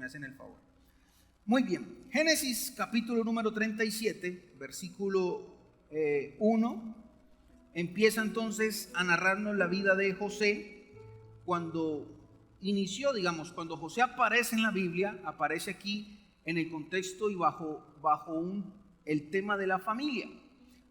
me hacen el favor. Muy bien, Génesis capítulo número 37, versículo 1, empieza entonces a narrarnos la vida de José cuando inició, cuando José aparece en la Biblia, aparece aquí en el contexto y bajo el tema de la familia.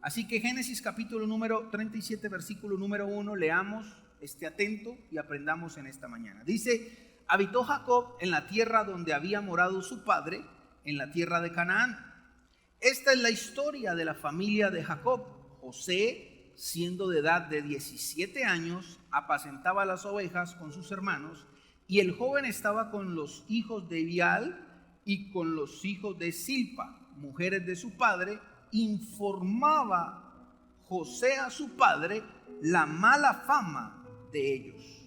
Así que Génesis capítulo número 37, versículo número 1, leamos, esté atento y aprendamos en esta mañana. Dice: habitó Jacob en la tierra donde había morado su padre, en la tierra de Canaán. Esta es la historia de la familia de Jacob. José, siendo de edad de 17 años, apacentaba las ovejas con sus hermanos, y el joven estaba con los hijos de Bial y con los hijos de Silpa, mujeres de su padre. Informaba José a su padre la mala fama de ellos.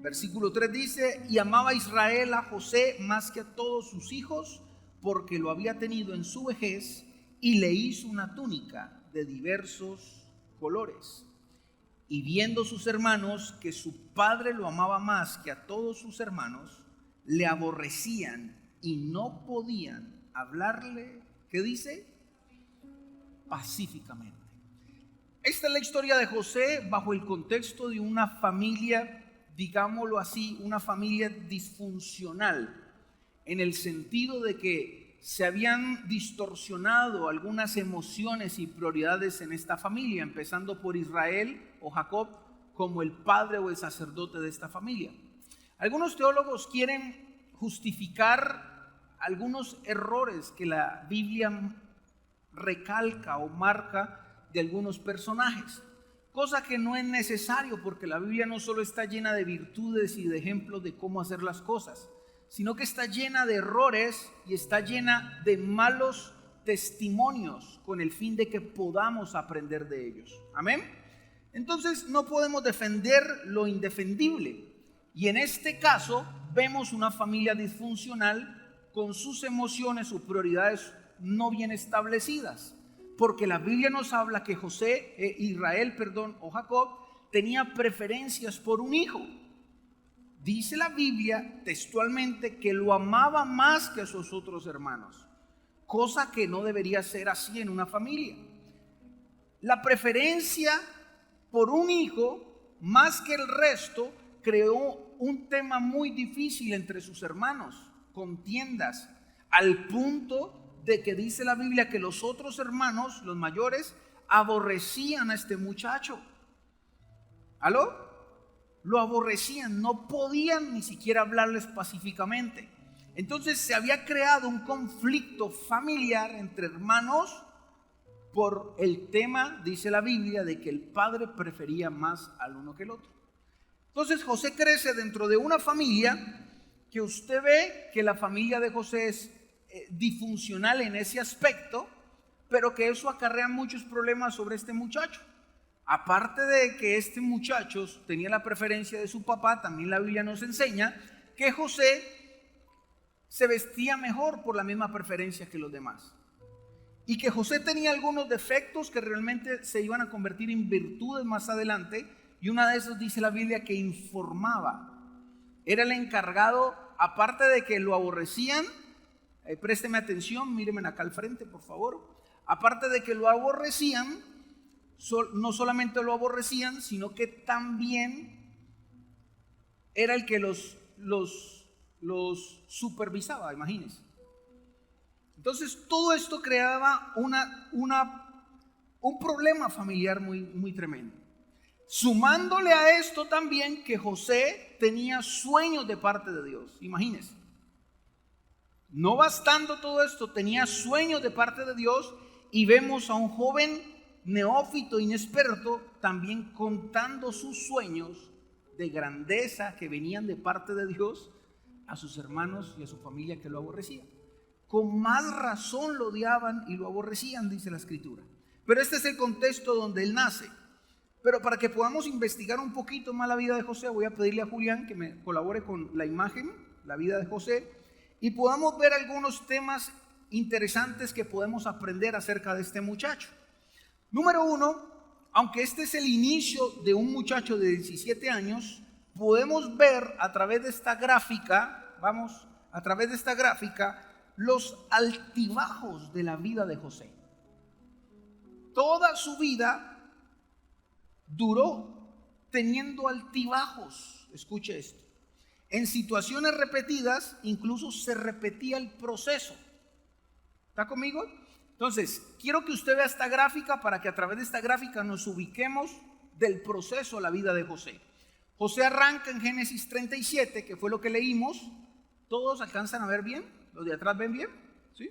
Versículo 3 dice: y amaba Israel a José más que a todos sus hijos, porque lo había tenido en su vejez, y le hizo una túnica de diversos colores. Y viendo sus hermanos que su padre lo amaba más que a todos sus hermanos, le aborrecían y no podían hablarle, ¿qué dice? Pacíficamente. Esta es la historia de José bajo el contexto de una familia, digámoslo así, una familia disfuncional, en el sentido de que se habían distorsionado algunas emociones y prioridades en esta familia, empezando por Israel o Jacob como el padre o el sacerdote de esta familia. Algunos teólogos quieren justificar algunos errores que la Biblia recalca o marca de algunos personajes, cosa que no es necesario, porque la Biblia no solo está llena de virtudes y de ejemplos de cómo hacer las cosas, sino que está llena de errores y está llena de malos testimonios con el fin de que podamos aprender de ellos. Amén. Entonces no podemos defender lo indefendible, y en este caso vemos una familia disfuncional con sus emociones, sus prioridades no bien establecidas, porque la Biblia nos habla que Israel o Jacob tenía preferencias por un hijo. Dice la Biblia textualmente que lo amaba más que a sus otros hermanos, cosa que no debería ser así en una familia. La preferencia por un hijo más que el resto creó un tema muy difícil entre sus hermanos, contiendas, al punto de que dice la Biblia que los otros hermanos, los mayores, aborrecían a este muchacho. ¿Aló? Lo aborrecían, no podían ni siquiera hablarles pacíficamente. Entonces se había creado un conflicto familiar entre hermanos por el tema, dice la Biblia, de que el padre prefería más al uno que el otro. Entonces José crece dentro de una familia que usted ve que la familia de José es disfuncional en ese aspecto, pero que eso acarrea muchos problemas sobre este muchacho. Aparte de que este muchacho tenía la preferencia de su papá, también la Biblia nos enseña que José se vestía mejor por la misma preferencia que los demás, y que José tenía algunos defectos que realmente se iban a convertir en virtudes más adelante, y una de esas dice la Biblia que informaba. Era el encargado, aparte de que lo aborrecían, présteme atención, mírenme acá al frente por favor, aparte de que lo aborrecían, no solamente lo aborrecían, sino que también era el que los supervisaba, imagínense. Entonces todo esto creaba un problema familiar muy tremendo. Sumándole a esto también que José tenía sueños de parte de Dios, imagínense. No bastando todo esto, tenía sueños de parte de Dios, y vemos a un joven neófito, inexperto, también contando sus sueños de grandeza que venían de parte de Dios a sus hermanos y a su familia que lo aborrecían. Con más razón lo odiaban y lo aborrecían, dice la Escritura. Pero este es el contexto donde él nace. Pero para que podamos investigar un poquito más la vida de José, voy a pedirle a Julián que me colabore con la imagen, la vida de José, y podamos ver algunos temas interesantes que podemos aprender acerca de este muchacho. Número uno, aunque este es el inicio de un muchacho de 17 años, podemos ver a través de esta gráfica, vamos a través de esta gráfica los altibajos de la vida de José. Toda su vida duró teniendo altibajos. Escuche esto. En situaciones repetidas, incluso se repetía el proceso. ¿Está conmigo? Entonces, quiero que usted vea esta gráfica para que a través de esta gráfica nos ubiquemos del proceso a la vida de José. José arranca en Génesis 37, que fue lo que leímos. ¿Todos alcanzan a ver bien? ¿Los de atrás ven bien? ¿Sí?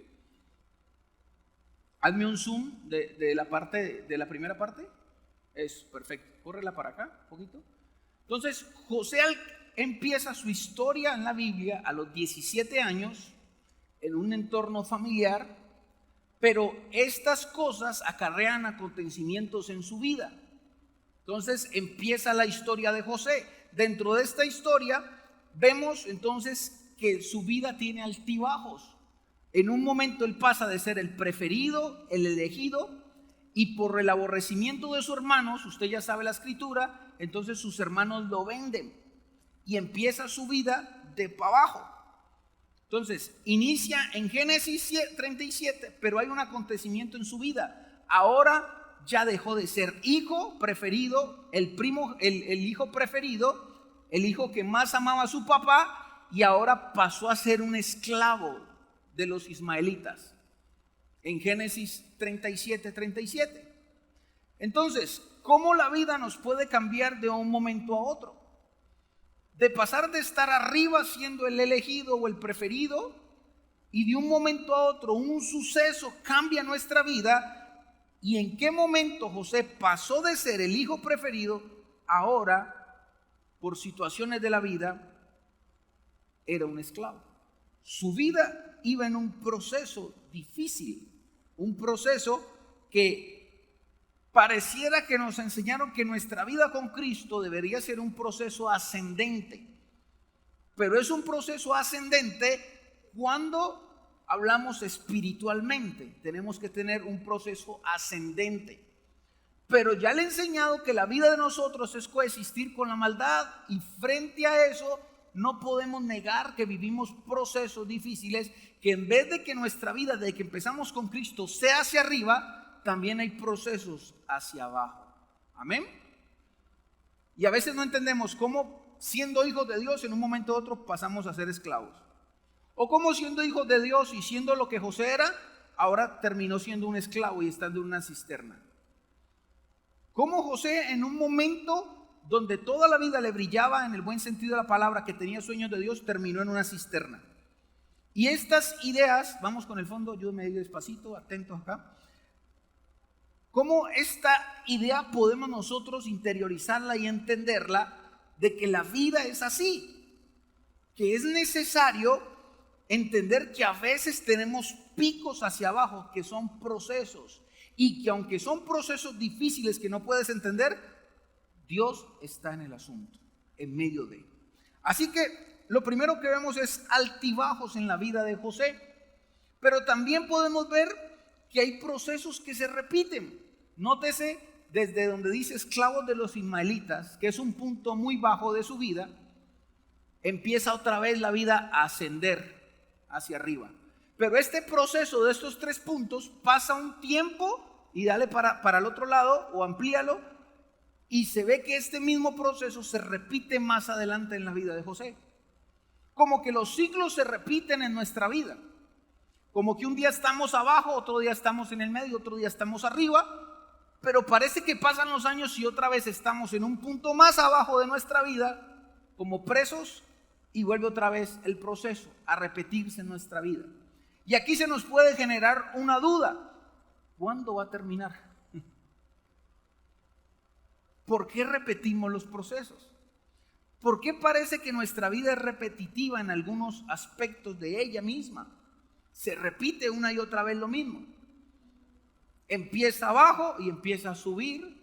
Hazme un zoom de la primera parte. Eso, perfecto. Córrela para acá, un poquito. Entonces, José empieza su historia en la Biblia a los 17 años, en un entorno familiar, pero estas cosas acarrean acontecimientos en su vida. Entonces empieza la historia de José. Dentro de esta historia vemos entonces que su vida tiene altibajos. En un momento él pasa de ser el preferido, el elegido, y por el aborrecimiento de sus hermanos, usted ya sabe la escritura, entonces sus hermanos lo venden y empieza su vida de para abajo. Entonces inicia en Génesis 37, pero hay un acontecimiento en su vida. Ahora ya dejó de ser hijo preferido, el hijo preferido, el hijo que más amaba a su papá, y ahora pasó a ser un esclavo de los ismaelitas. En Génesis 37. Entonces, ¿cómo la vida nos puede cambiar de un momento a otro? De pasar de estar arriba siendo el elegido o el preferido, y de un momento a otro un suceso cambia nuestra vida. ¿Y en qué momento José pasó de ser el hijo preferido, ahora, por situaciones de la vida, era un esclavo? Su vida iba en un proceso difícil, un proceso que pareciera que nos enseñaron que nuestra vida con Cristo debería ser un proceso ascendente. Pero es un proceso ascendente cuando hablamos espiritualmente. Tenemos que tener un proceso ascendente. Pero ya le he enseñado que la vida de nosotros es coexistir con la maldad, y frente a eso no podemos negar que vivimos procesos difíciles, que en vez de que nuestra vida, desde que empezamos con Cristo, sea hacia arriba, también hay procesos hacia abajo. Amén. Y a veces no entendemos cómo, siendo hijos de Dios, en un momento u otro pasamos a ser esclavos. O como siendo hijos de Dios y siendo lo que José era, ahora terminó siendo un esclavo y estando en una cisterna. Como José, en un momento donde toda la vida le brillaba, en el buen sentido de la palabra, que tenía sueños de Dios, terminó en una cisterna. Y estas ideas, vamos con el fondo, ayúdame ahí despacito, atentos acá. ¿Cómo esta idea podemos nosotros interiorizarla y entenderla, de que la vida es así? Que es necesario entender que a veces tenemos picos hacia abajo, que son procesos, y que aunque son procesos difíciles que no puedes entender, Dios está en el asunto, en medio de. Así que lo primero que vemos es altibajos en la vida de José, pero también podemos ver que hay procesos que se repiten. Nótese desde donde dice esclavos de los ismaelitas, que es un punto muy bajo de su vida, empieza otra vez la vida a ascender hacia arriba. Pero este proceso de estos 3 puntos pasa un tiempo y dale para el otro lado o amplíalo, y se ve que este mismo proceso se repite más adelante en la vida de José. Como que los ciclos se repiten en nuestra vida. Como que un día estamos abajo, otro día estamos en el medio, otro día estamos arriba, pero parece que pasan los años y otra vez estamos en un punto más abajo de nuestra vida, como presos, y vuelve otra vez el proceso a repetirse en nuestra vida. Y aquí se nos puede generar una duda: ¿cuándo va a terminar? ¿Por qué repetimos los procesos? ¿Por qué parece que nuestra vida es repetitiva en algunos aspectos de ella misma? Se repite una y otra vez lo mismo. Empieza abajo y empieza a subir.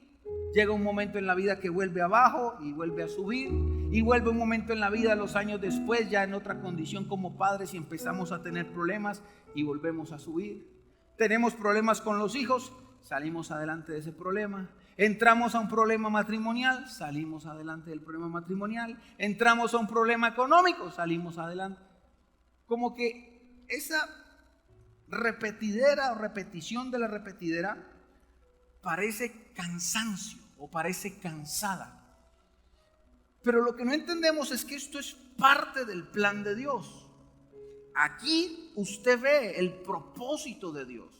Llega un momento en la vida que vuelve abajo y vuelve a subir. Y vuelve un momento en la vida, los años después, ya en otra condición como padres, y empezamos a tener problemas y volvemos a subir. Tenemos problemas con los hijos, salimos adelante de ese problema. Entramos a un problema matrimonial, salimos adelante del problema matrimonial. Entramos a un problema económico, salimos adelante. como que esa repetidera o repetición de la repetidera parece cansancio o parece cansada. Pero lo que no entendemos es que esto es parte del plan de Dios. Aquí usted ve el propósito de Dios.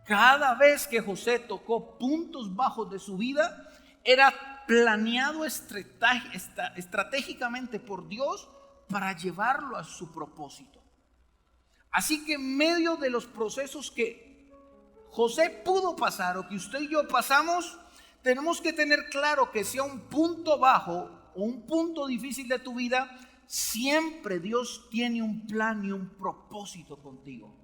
Cada vez que José tocó puntos bajos de su vida, era planeado estratégicamente por Dios para llevarlo a su propósito. Así que en medio de los procesos que José pudo pasar o que usted y yo pasamos, tenemos que tener claro que sea un punto bajo o un punto difícil de tu vida, siempre Dios tiene un plan y un propósito contigo.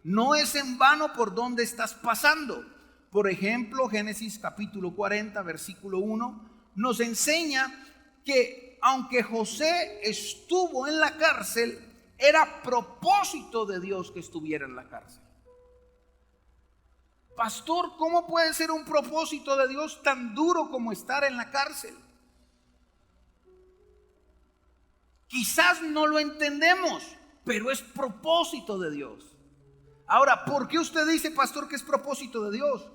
No es en vano por donde estás pasando. Por ejemplo, Génesis capítulo 40, versículo 1, nos enseña que aunque José estuvo en la cárcel, era propósito de Dios que estuviera en la cárcel. Pastor, ¿cómo puede ser un propósito de Dios tan duro como estar en la cárcel? Quizás no lo entendemos, pero es propósito de Dios. Ahora, ¿por qué usted dice, pastor, que es propósito de Dios?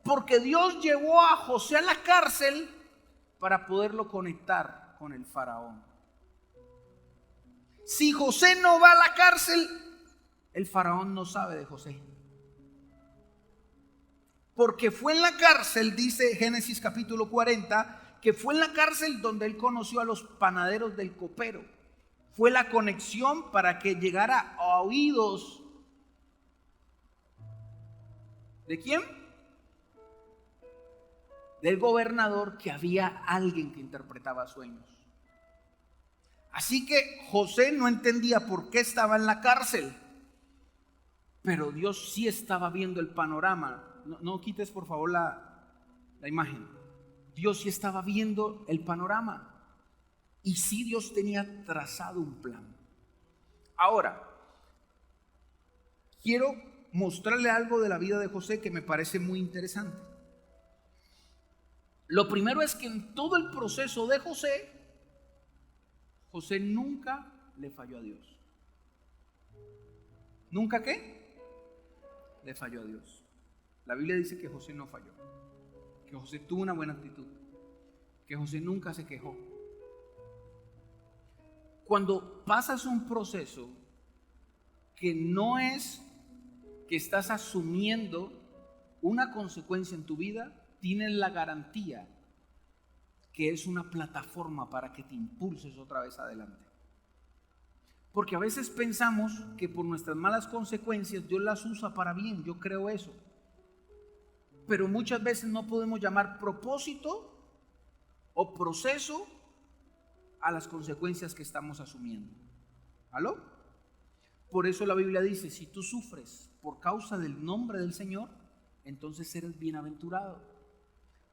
Porque Dios llevó a José a la cárcel para poderlo conectar con el faraón. Si José no va a la cárcel, el faraón no sabe de José. Porque fue en la cárcel, dice Génesis capítulo 40, que fue en la cárcel donde él conoció a los panaderos del copero. Fue la conexión para que llegara a oídos. ¿De quién? Del gobernador, que había alguien que interpretaba sueños. Así que José no entendía por qué estaba en la cárcel, pero Dios sí estaba viendo el panorama. No quites por favor la imagen. Dios sí estaba viendo el panorama. Y sí, Dios tenía trazado un plan. Ahora, quiero mostrarle algo de la vida de José que me parece muy interesante. Lo primero es que en todo el proceso de José, José nunca le falló a Dios. ¿Nunca qué? Le falló a Dios. La Biblia dice que José no falló, que José tuvo una buena actitud, que José nunca se quejó. Cuando pasas un proceso que no es que estás asumiendo una consecuencia en tu vida, tienes la garantía que es una plataforma para que te impulses otra vez adelante. Porque a veces pensamos que por nuestras malas consecuencias Dios las usa para bien, yo creo eso. Pero muchas veces no podemos llamar propósito o proceso a las consecuencias que estamos asumiendo. ¿Aló? Por eso la Biblia dice, si tú sufres por causa del nombre del Señor, entonces eres bienaventurado.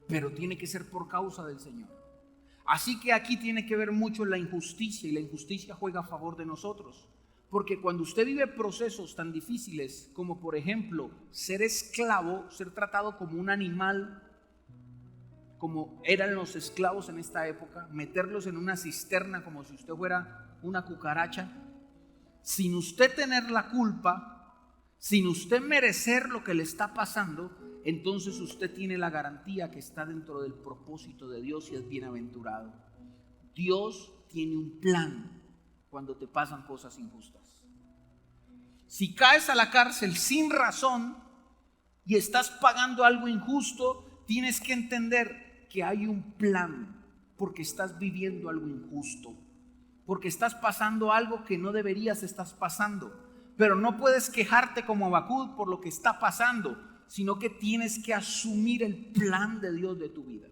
Pero tiene que ser por causa del Señor. Así que aquí tiene que ver mucho la injusticia, y la injusticia juega a favor de nosotros. Porque cuando usted vive procesos tan difíciles como por ejemplo ser esclavo, ser tratado como un animal, como eran los esclavos en esta época, meterlos en una cisterna como si usted fuera una cucaracha, sin usted tener la culpa, sin usted merecer lo que le está pasando, entonces usted tiene la garantía que está dentro del propósito de Dios y es bienaventurado. Dios tiene un plan cuando te pasan cosas injustas. Si caes a la cárcel sin razón y estás pagando algo injusto, tienes que entender que hay un plan, porque estás viviendo algo injusto, porque estás pasando algo que no deberías estar pasando, pero no puedes quejarte como Habacuc por lo que está pasando, sino que tienes que asumir el plan de Dios de tu vida.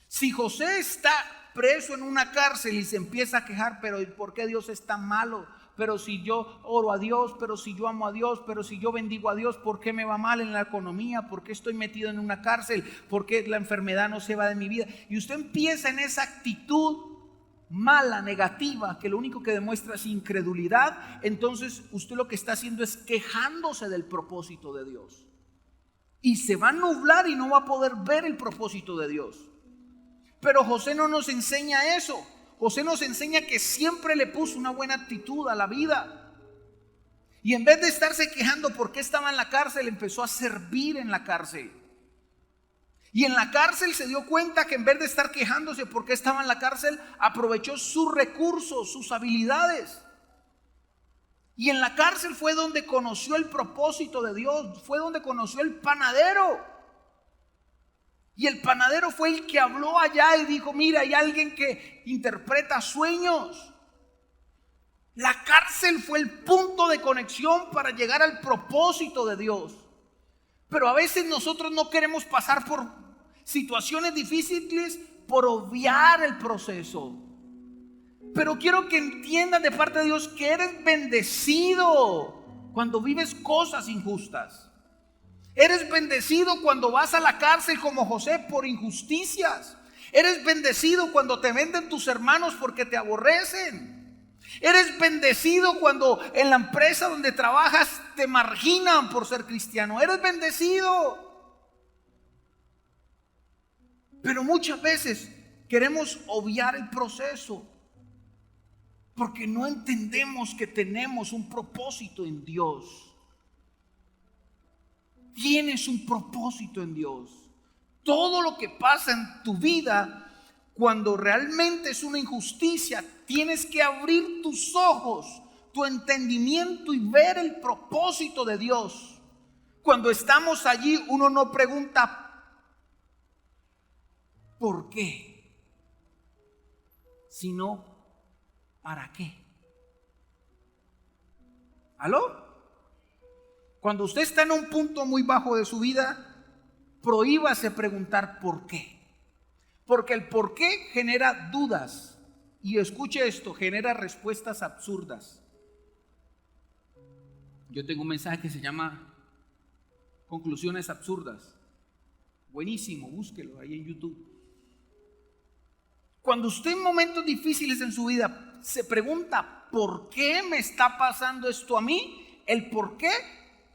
Si José está preso en una cárcel y se empieza a quejar, pero ¿por qué Dios es tan malo? Pero si yo oro a Dios, pero si yo amo a Dios, pero si yo bendigo a Dios, ¿por qué me va mal en la economía? ¿Por qué estoy metido en una cárcel? ¿Por qué la enfermedad no se va de mi vida? Y usted empieza en esa actitud mala, negativa, que lo único que demuestra es incredulidad. Entonces usted lo que está haciendo es quejándose del propósito de Dios. Y se va a nublar y no va a poder ver el propósito de Dios. Pero José no nos enseña eso. José nos enseña que siempre le puso una buena actitud a la vida. Y en vez de estarse quejando por qué estaba en la cárcel, empezó a servir en la cárcel. Y en la cárcel se dio cuenta que en vez de estar quejándose por qué estaba en la cárcel, aprovechó sus recursos, sus habilidades. Y en la cárcel fue donde conoció el propósito de Dios, fue donde conoció el panadero. Y el panadero fue el que habló allá y dijo: mira, hay alguien que interpreta sueños. La cárcel fue el punto de conexión para llegar al propósito de Dios. Pero a veces nosotros no queremos pasar por situaciones difíciles por obviar el proceso. Pero quiero que entiendan de parte de Dios que eres bendecido cuando vives cosas injustas. Eres bendecido cuando vas a la cárcel como José por injusticias. Eres bendecido cuando te venden tus hermanos porque te aborrecen. Eres bendecido cuando en la empresa donde trabajas te marginan por ser cristiano. Eres bendecido. Pero muchas veces queremos obviar el proceso porque no entendemos que tenemos un propósito en Dios. Tienes un propósito en Dios. Todo lo que pasa en tu vida, cuando realmente es una injusticia, tienes que abrir tus ojos, tu entendimiento y ver el propósito de Dios. Cuando estamos allí, uno no pregunta ¿por qué?, sino ¿para qué? ¿Aló? Cuando usted está en un punto muy bajo de su vida, prohíbase preguntar ¿por qué? Porque el por qué genera dudas. Y escuche esto, genera respuestas absurdas. Yo tengo un mensaje que se llama Conclusiones absurdas. Buenísimo, búsquelo ahí en YouTube. Cuando usted en momentos difíciles en su vida se pregunta ¿por qué me está pasando esto a mí?, el por qué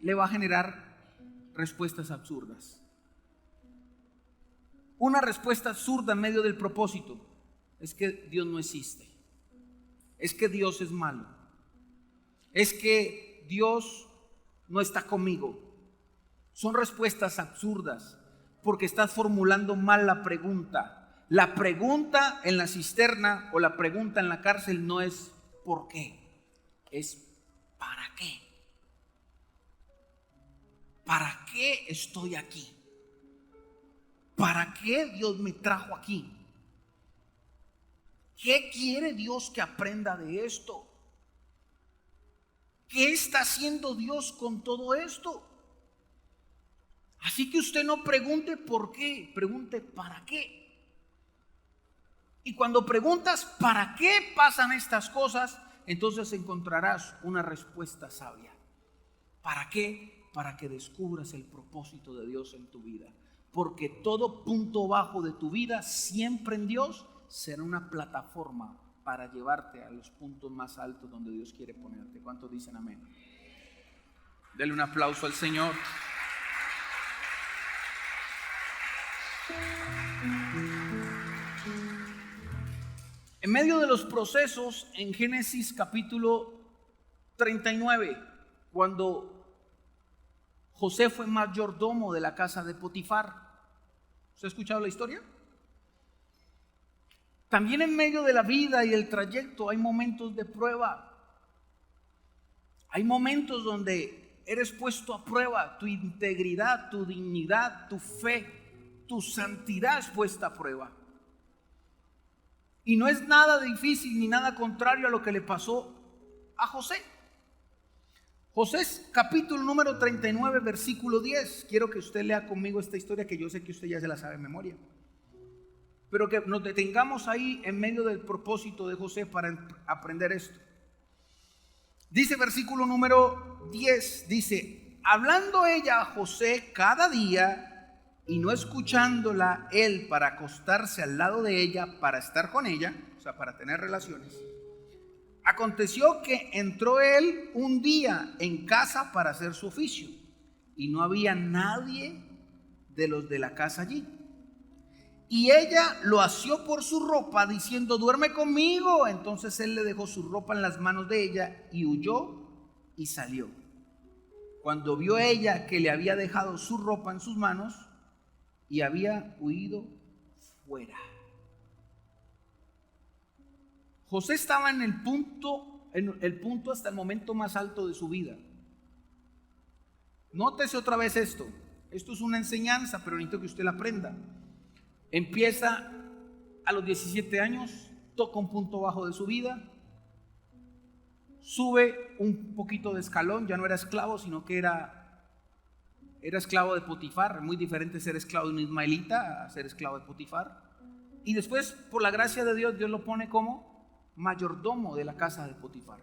le va a generar respuestas absurdas. Una respuesta absurda en medio del propósito es que Dios no existe, es que Dios es malo, es que Dios no está conmigo. Son respuestas absurdas porque estás formulando mal la pregunta. La pregunta en la cisterna o la pregunta en la cárcel no es ¿por qué?, es ¿para qué? ¿Para qué estoy aquí? ¿Para qué Dios me trajo aquí? ¿Qué quiere Dios que aprenda de esto? ¿Qué está haciendo Dios con todo esto? Así que usted no pregunte por qué, pregunte para qué. Y cuando preguntas ¿para qué pasan estas cosas?, entonces encontrarás una respuesta sabia. ¿Para qué? Para que descubras el propósito de Dios en tu vida. Porque todo punto bajo de tu vida, siempre en Dios, será una plataforma para llevarte a los puntos más altos donde Dios quiere ponerte. ¿Cuántos dicen amén? Dele un aplauso al Señor. En medio de los procesos, en Génesis capítulo 39, cuando José fue mayordomo de la casa de Potifar. ¿Usted ha escuchado la historia? También en medio de la vida y el trayecto hay momentos de prueba. Hay momentos donde eres puesto a prueba. Tu integridad, tu dignidad, tu fe, tu santidad es puesta a prueba. Y no es nada difícil ni nada contrario a lo que le pasó a José. José capítulo número 39, versículo 10. Quiero que usted lea conmigo esta historia que yo sé que usted ya se la sabe de memoria. Pero que nos detengamos ahí en medio del propósito de José para aprender esto. Dice versículo número 10, dice: hablando ella a José cada día y no escuchándola él para acostarse al lado de ella, para estar con ella, o sea, para tener relaciones. Aconteció que entró él un día en casa para hacer su oficio y no había nadie de los de la casa allí. Y ella lo asió por su ropa diciendo: duerme conmigo. Entonces él le dejó su ropa en las manos de ella y huyó y salió. Cuando vio ella que le había dejado su ropa en sus manos y había huido fuera. José estaba en el punto hasta el momento más alto de su vida. Nótese otra vez esto. Esto es una enseñanza, pero necesito que usted la aprenda. Empieza a los 17 años, toca un punto bajo de su vida, sube un poquito de escalón, ya no era esclavo, sino que era esclavo de Potifar. Muy diferente ser esclavo de un ismaelita a ser esclavo de Potifar. Y después, por la gracia de Dios, Dios lo pone como mayordomo de la casa de Potifar.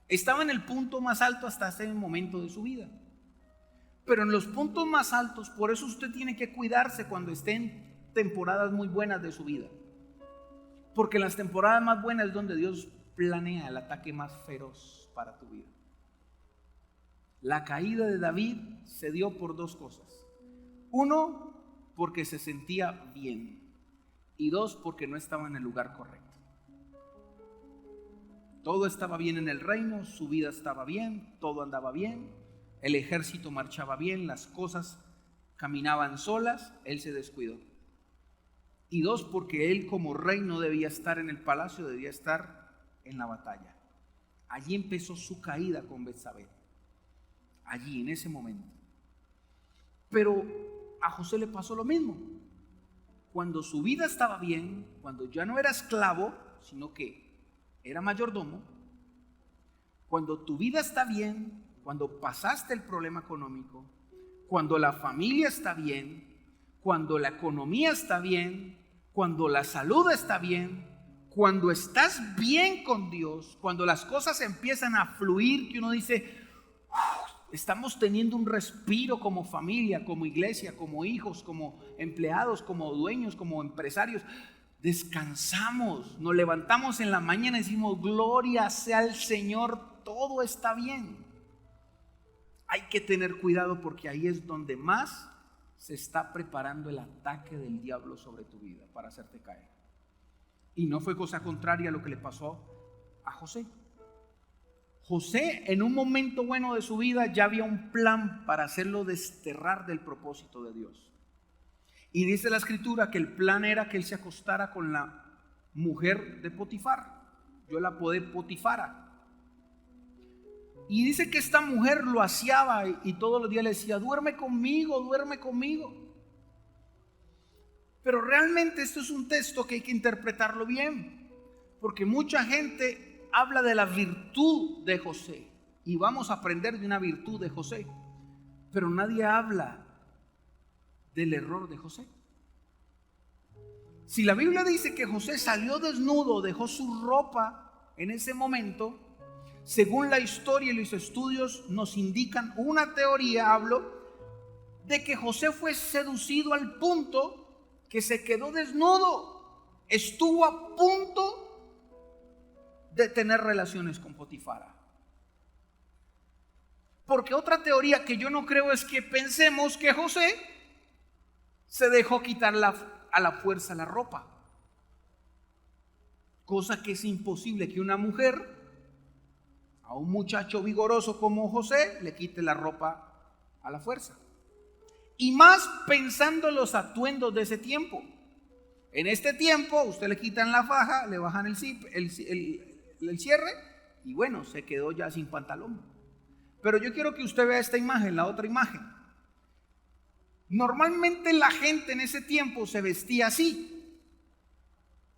Estaba en el punto más alto hasta ese momento de su vida. Pero en los puntos más altos, por eso usted tiene que cuidarse cuando esté en temporadas muy buenas de su vida. Porque en las temporadas más buenas es donde Dios planea el ataque más feroz para tu vida. La caída de David se dio por dos cosas. Uno, porque se sentía bien. Y dos, porque no estaba en el lugar correcto. Todo estaba bien en el reino, su vida estaba bien, todo andaba bien, el ejército marchaba bien, las cosas caminaban solas, él se descuidó. Y dos, porque él como rey no debía estar en el palacio, debía estar en la batalla. Allí empezó su caída con Betsabé. Allí, en ese momento. Pero a José le pasó lo mismo. Cuando su vida estaba bien, cuando ya no era esclavo, sino que era mayordomo, cuando tu vida está bien, cuando pasaste el problema económico, cuando la familia está bien, cuando la economía está bien, cuando la salud está bien, cuando estás bien con Dios, cuando las cosas empiezan a fluir, que uno dice, estamos teniendo un respiro como familia, como iglesia, como hijos, como empleados, como dueños, como empresarios. Descansamos, nos levantamos en la mañana y decimos, gloria sea al Señor, todo está bien. Hay que tener cuidado porque ahí es donde más se está preparando el ataque del diablo sobre tu vida para hacerte caer. Y no fue cosa contraria a lo que le pasó a José. José, en un momento bueno de su vida, ya había un plan para hacerlo desterrar del propósito de Dios. Y dice la escritura que el plan era que él se acostara con la mujer de Potifar. Yo la apodé Potifara. Y dice que esta mujer lo aseaba y todos los días le decía, duerme conmigo, duerme conmigo. Pero realmente esto es un texto que hay que interpretarlo bien, porque mucha gente habla de la virtud de José y vamos a aprender de una virtud de José, pero nadie habla del error de José. Si la Biblia dice que José salió desnudo, dejó su ropa en ese momento, según la historia y los estudios nos indican una teoría, hablo de que José fue seducido al punto que se quedó desnudo, estuvo a punto de tener relaciones con Potifara. Porque otra teoría que yo no creo es que pensemos que José se dejó quitar a la fuerza la ropa. Cosa que es imposible que una mujer a un muchacho vigoroso como José le quite la ropa a la fuerza. Y más pensando en los atuendos de ese tiempo. En este tiempo usted le quitan la faja, le bajan el cierre y bueno, se quedó ya sin pantalón. Pero yo quiero que usted vea esta imagen, la otra imagen. Normalmente la gente en ese tiempo se vestía así.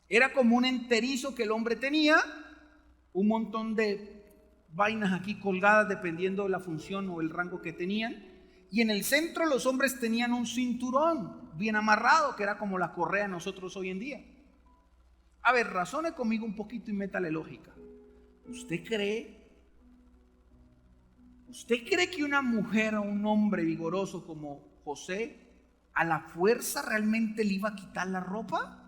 Era como un enterizo que el hombre tenía, un montón de vainas aquí colgadas dependiendo de la función o el rango que tenían. Y en el centro los hombres tenían un cinturón bien amarrado, que era como la correa de nosotros hoy en día. A ver, razone conmigo un poquito y métale lógica. ¿Usted cree que una mujer o un hombre vigoroso como José a la fuerza realmente le iba a quitar la ropa?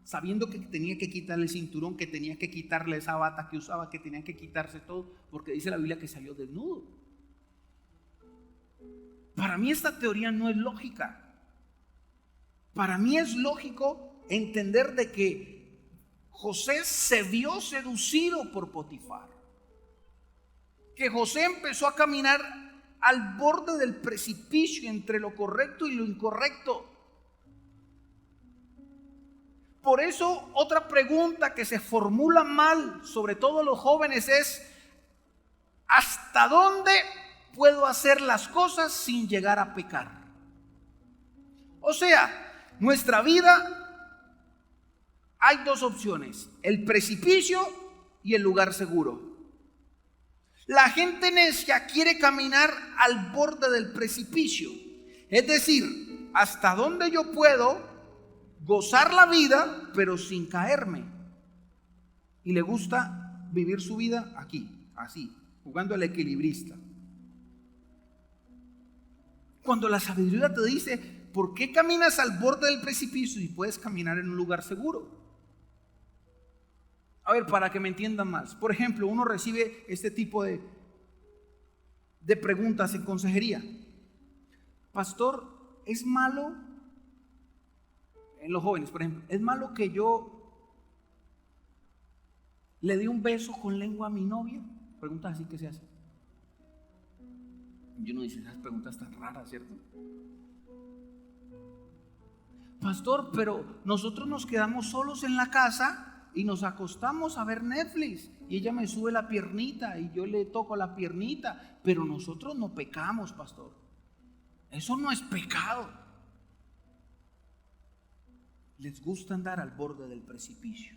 Sabiendo que tenía que quitarle el cinturón, que tenía que quitarle esa bata que usaba, que tenía que quitarse todo, porque dice la Biblia que salió desnudo. Para mí esta teoría no es lógica. Para mí es lógico entender de que José se vio seducido por Potifar. que José empezó a caminar al borde del precipicio entre lo correcto y lo incorrecto. Por eso, otra pregunta que se formula mal, sobre todo los jóvenes, es: ¿hasta dónde puedo hacer las cosas sin llegar a pecar? O sea, nuestra vida hay dos opciones: el precipicio y el lugar seguro. La gente necia quiere caminar al borde del precipicio, es decir, hasta dónde yo puedo gozar la vida pero sin caerme. Y le gusta vivir su vida aquí, así, jugando al equilibrista. Cuando la sabiduría te dice: ¿por qué caminas al borde del precipicio si puedes caminar en un lugar seguro? A ver, para que me entiendan más. Por ejemplo, uno recibe este tipo de preguntas en consejería. Pastor, ¿es malo, en los jóvenes, por ejemplo, es malo que yo le dé un beso con lengua a mi novia? Preguntas así que se hacen. Y uno dice: esas preguntas tan raras, ¿cierto? Pastor, pero nosotros nos quedamos solos en la casa y nos acostamos a ver Netflix y ella me sube la piernita y yo le toco la piernita, pero nosotros no pecamos, pastor. Eso no es pecado. Les gusta andar al borde del precipicio.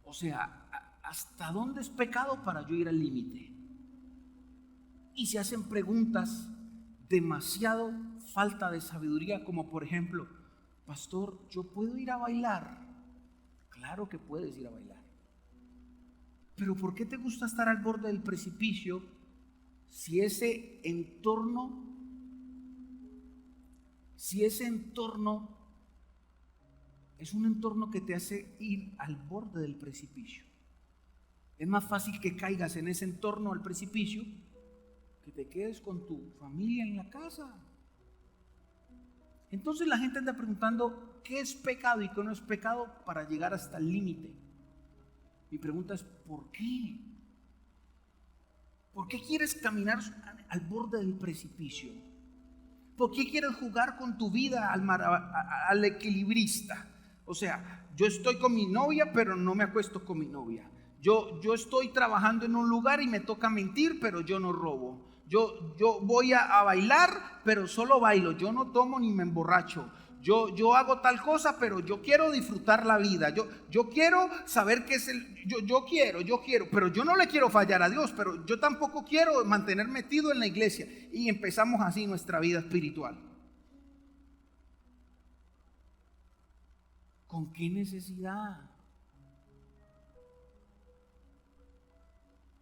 O sea, ¿hasta dónde es pecado para yo ir al límite? Y se hacen preguntas demasiado falta de sabiduría, como por ejemplo: pastor, ¿yo puedo ir a bailar? Claro que puedes ir a bailar, pero ¿por qué te gusta estar al borde del precipicio si ese entorno es un entorno que te hace ir al borde del precipicio? Es más fácil que caigas en ese entorno al precipicio que te quedes con tu familia en la casa. Entonces la gente anda preguntando qué es pecado y qué no es pecado para llegar hasta el límite. Mi pregunta es: ¿por qué? ¿Por qué quieres caminar al borde del precipicio? ¿Por qué quieres jugar con tu vida al equilibrista? O sea, yo estoy con mi novia, pero no me acuesto con mi novia. Yo estoy trabajando en un lugar y me toca mentir, pero yo no robo. Yo voy a bailar, pero solo bailo. Yo no tomo ni me emborracho. Yo hago tal cosa, pero yo quiero disfrutar la vida. Yo quiero saber qué es yo quiero, pero yo no le quiero fallar a Dios, pero yo tampoco quiero mantener metido en la iglesia. Y empezamos así nuestra vida espiritual. ¿Con qué necesidad?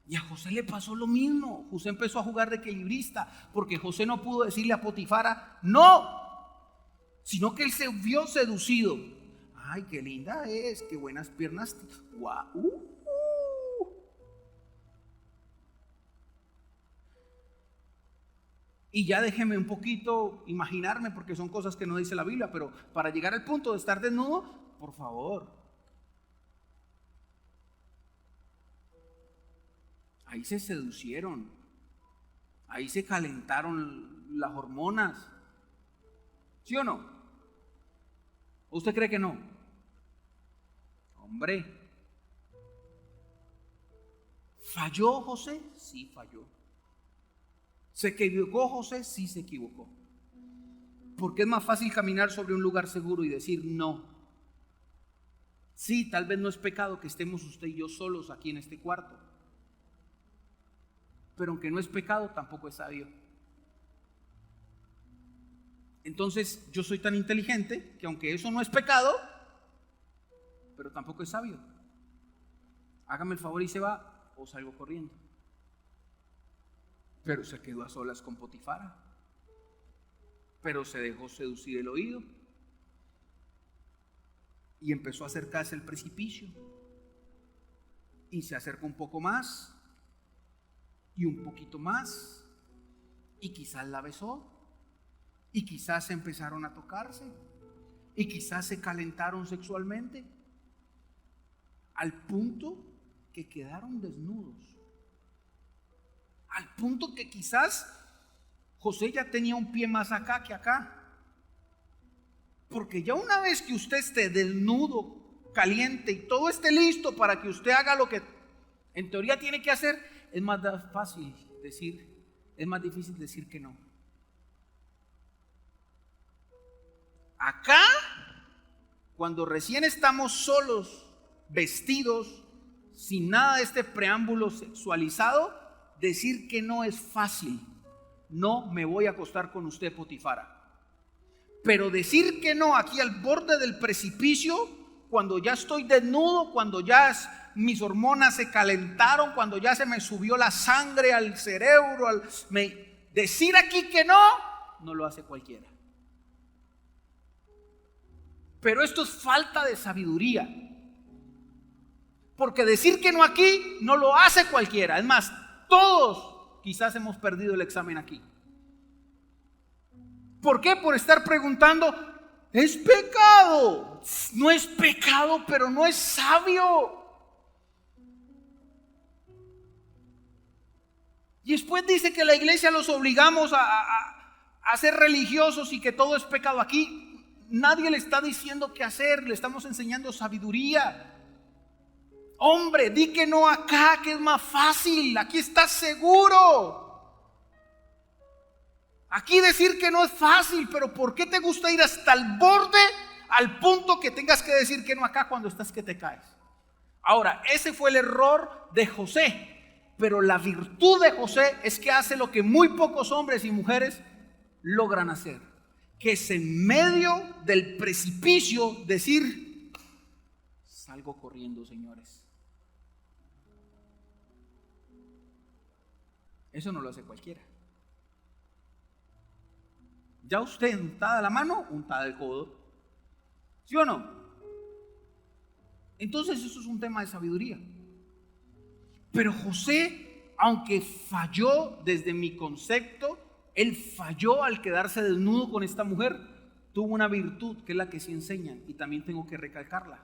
Y a José le pasó lo mismo. José empezó a jugar de equilibrista porque José no pudo decirle a Potifara no, sino que él se vio seducido. Ay, qué linda es, qué buenas piernas. ¡Guau! Y ya déjeme un poquito imaginarme, porque son cosas que no dice la Biblia, pero para llegar al punto de estar desnudo, por favor. Ahí se seducieron, ahí se calentaron las hormonas. ¿Sí o no? ¿O usted cree que no? Hombre, ¿falló José? Sí, falló. ¿Se equivocó José? Sí, se equivocó. Porque es más fácil caminar sobre un lugar seguro y decir no. Sí, tal vez no es pecado que estemos usted y yo solos aquí en este cuarto, pero aunque no es pecado, tampoco es sabio. Entonces yo soy tan inteligente que aunque eso no es pecado, pero tampoco es sabio. Hágame el favor y se va, o salgo corriendo. Pero se quedó a solas con Potifara, pero se dejó seducir el oído y empezó a acercarse al precipicio. Y se acercó un poco más y un poquito más, y quizás la besó, y quizás empezaron a tocarse, y quizás se calentaron sexualmente, al punto que quedaron desnudos. Al punto que quizás José ya tenía un pie más acá que acá. Porque ya una vez que usted esté desnudo, caliente y todo esté listo para que usted haga lo que en teoría tiene que hacer, es más difícil decir que no. Acá, cuando recién estamos solos, vestidos, sin nada de este preámbulo sexualizado, decir que no es fácil. No me voy a acostar con usted, Potifara. Pero decir que no aquí al borde del precipicio, cuando ya estoy desnudo, cuando ya mis hormonas se calentaron, cuando ya se me subió la sangre al cerebro, decir aquí que no lo hace cualquiera. Pero esto es falta de sabiduría. Porque decir que no aquí no lo hace cualquiera. Es más, todos quizás hemos perdido el examen aquí. ¿Por qué? Por estar preguntando, ¿es pecado? No es pecado, pero no es sabio. Y después dice que la iglesia los obligamos a ser religiosos y que todo es pecado. Aquí nadie le está diciendo qué hacer, le estamos enseñando sabiduría. Hombre, di que no acá, que es más fácil, aquí estás seguro. Aquí decir que no es fácil, pero ¿por qué te gusta ir hasta el borde, al punto que tengas que decir que no acá cuando estás que te caes? Ahora, ese fue el error de José, pero la virtud de José es que hace lo que muy pocos hombres y mujeres logran hacer, que es en medio del precipicio decir, salgo corriendo, señores. Eso no lo hace cualquiera. Ya usted untada la mano, untada el codo. ¿Sí o no? Entonces eso es un tema de sabiduría. Pero José, aunque falló desde mi concepto, él falló al quedarse desnudo con esta mujer, tuvo una virtud que es la que sí enseñan y también tengo que recalcarla.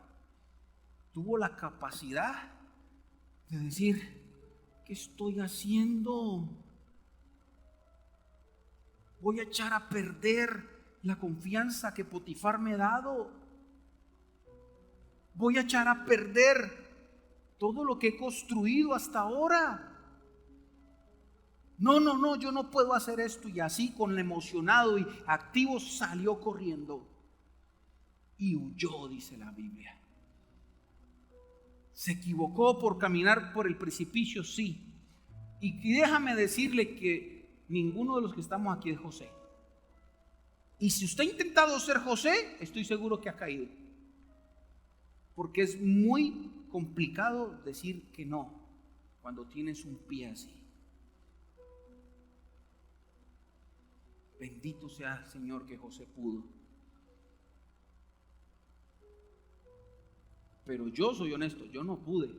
Tuvo la capacidad de decir, ¿qué estoy haciendo? Voy a echar a perder la confianza que Potifar me ha dado. Voy a echar a perder todo lo que he construido hasta ahora. No, yo no puedo hacer esto. Y así, con el emocionado y activo, salió corriendo y huyó, dice la Biblia. Se equivocó por caminar por el precipicio, sí. Y déjame decirle que ninguno de los que estamos aquí es José. Y si usted ha intentado ser José, estoy seguro que ha caído. Porque es muy complicado decir que no cuando tienes un pie así. Bendito sea el Señor que José pudo. Pero yo soy honesto, yo no pude.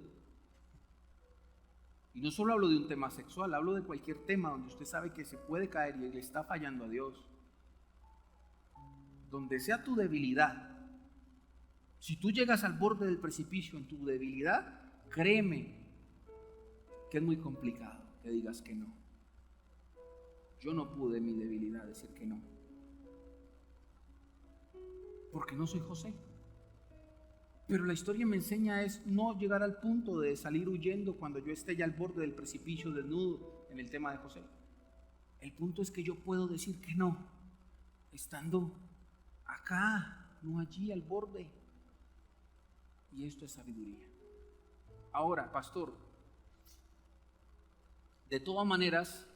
Y no solo hablo de un tema sexual, hablo de cualquier tema donde usted sabe que se puede caer y le está fallando a Dios. Donde sea tu debilidad. Si tú llegas al borde del precipicio en tu debilidad, créeme que es muy complicado que digas que no. Yo no pude en mi debilidad decir que no. Porque no soy José. Pero la historia me enseña es no llegar al punto de salir huyendo cuando yo esté ya al borde del precipicio desnudo en el tema de José. El punto es que yo puedo decir que no, estando acá, no allí al borde. Y esto es sabiduría. Ahora, pastor, de todas maneras,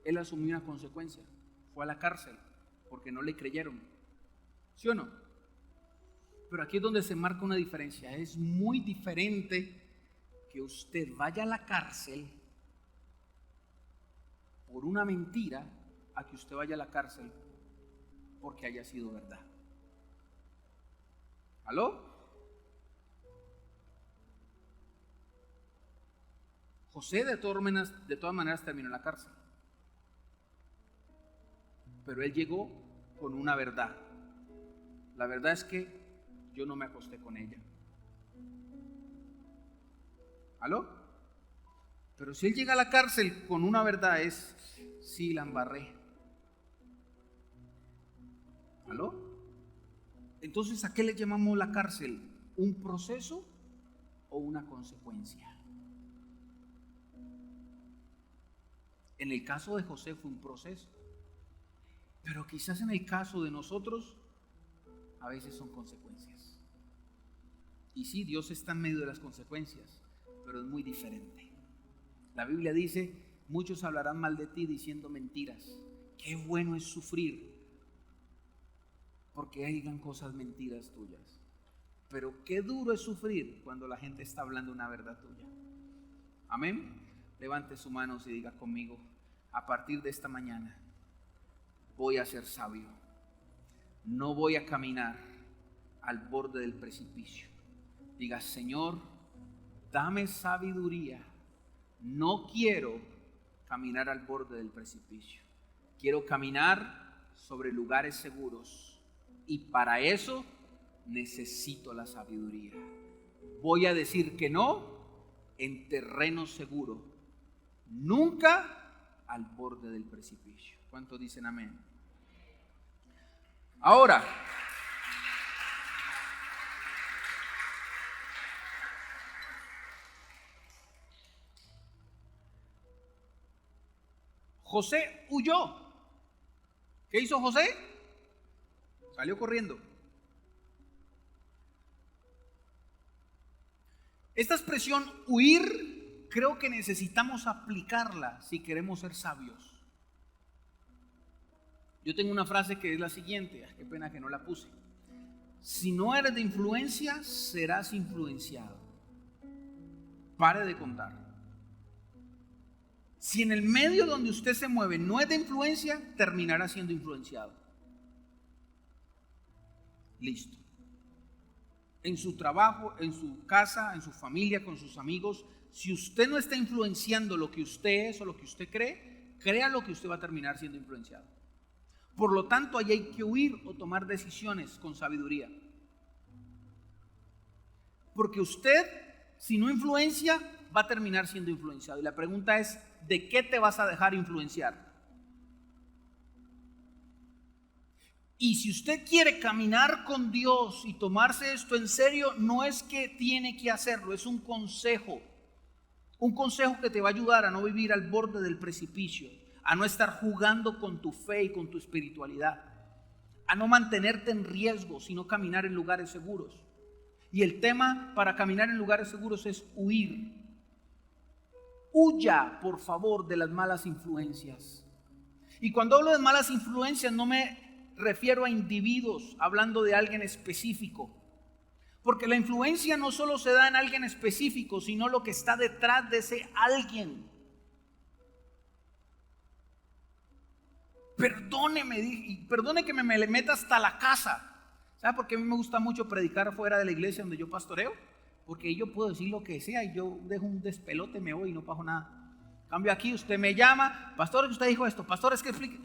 él asumió una consecuencia. Fue a la cárcel porque no le creyeron. ¿Sí o no? Pero aquí es donde se marca una diferencia. Es muy diferente que usted vaya a la cárcel por una mentira a que usted vaya a la cárcel porque haya sido verdad. ¿Aló? José de todas maneras terminó en la cárcel. Pero él llegó con una verdad. La verdad es que yo no me acosté con ella. ¿Aló? Pero si él llega a la cárcel con una verdad es, sí, la embarré. ¿Aló? Entonces, ¿a qué le llamamos la cárcel? ¿Un proceso o una consecuencia? En el caso de José fue un proceso, pero quizás en el caso de nosotros a veces son consecuencias. Y sí, Dios está en medio de las consecuencias, pero es muy diferente. La Biblia dice, muchos hablarán mal de ti diciendo mentiras. Qué bueno es sufrir porque digan cosas mentiras tuyas. Pero qué duro es sufrir cuando la gente está hablando una verdad tuya. Amén. Levante sus manos y diga conmigo, a partir de esta mañana voy a ser sabio. No voy a caminar al borde del precipicio. Diga, Señor, dame sabiduría. No quiero caminar al borde del precipicio. Quiero caminar sobre lugares seguros. Y para eso necesito la sabiduría. Voy a decir que no en terreno seguro. Nunca al borde del precipicio. ¿Cuántos dicen amén? Ahora, José huyó. ¿Qué hizo José? Salió corriendo. Esta expresión huir, creo que necesitamos aplicarla si queremos ser sabios. Yo tengo una frase que es la siguiente, qué pena que no la puse. Si no eres de influencia, serás influenciado. Pare de contar. Si en el medio donde usted se mueve no es de influencia, terminará siendo influenciado. Listo. En su trabajo, en su casa, en su familia, con sus amigos, si usted no está influenciando lo que usted es o lo que usted cree, créalo que usted va a terminar siendo influenciado. Por lo tanto, ahí hay que huir o tomar decisiones con sabiduría. Porque usted, si no influencia, va a terminar siendo influenciado. Y la pregunta es, ¿de qué te vas a dejar influenciar? Y si usted quiere caminar con Dios y tomarse esto en serio, no es que tiene que hacerlo, es un consejo. Un consejo que te va a ayudar a no vivir al borde del precipicio, a no estar jugando con tu fe y con tu espiritualidad, a no mantenerte en riesgo, sino caminar en lugares seguros. Y el tema para caminar en lugares seguros es huir. Huya, por favor, de las malas influencias. Y cuando hablo de malas influencias no me refiero a individuos, hablando de alguien específico. Porque la influencia no solo se da en alguien específico, sino lo que está detrás de ese alguien. Perdone que me le meta hasta la casa. ¿Sabe por qué a mí me gusta mucho predicar fuera de la iglesia donde yo pastoreo? Porque yo puedo decir lo que sea y yo dejo un despelote, me voy y no pago nada. En cambio aquí usted me llama, pastor, usted dijo esto, pastor, es que explique.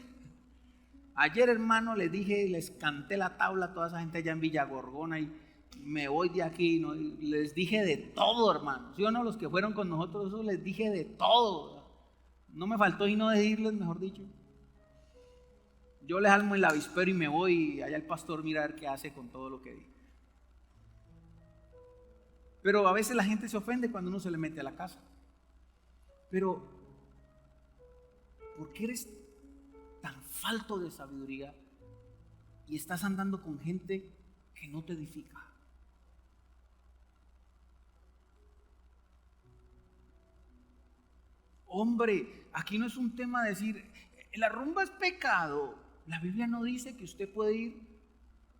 Ayer, hermano, les dije, les canté la tabla a toda esa gente allá en Villa Gorgona y me voy de aquí, ¿no? Y les dije de todo, hermano. ¿Sí o no? Los que fueron con nosotros, eso les dije de todo. No me faltó y no decirles, mejor dicho. Yo les almo el avispero y me voy y allá el pastor mira a ver qué hace con todo lo que dije. Pero a veces la gente se ofende cuando uno se le mete a la casa. Pero, ¿por qué eres tan falto de sabiduría y estás andando con gente que no te edifica? Hombre, aquí no es un tema de decir, la rumba es pecado. La Biblia no dice que usted puede ir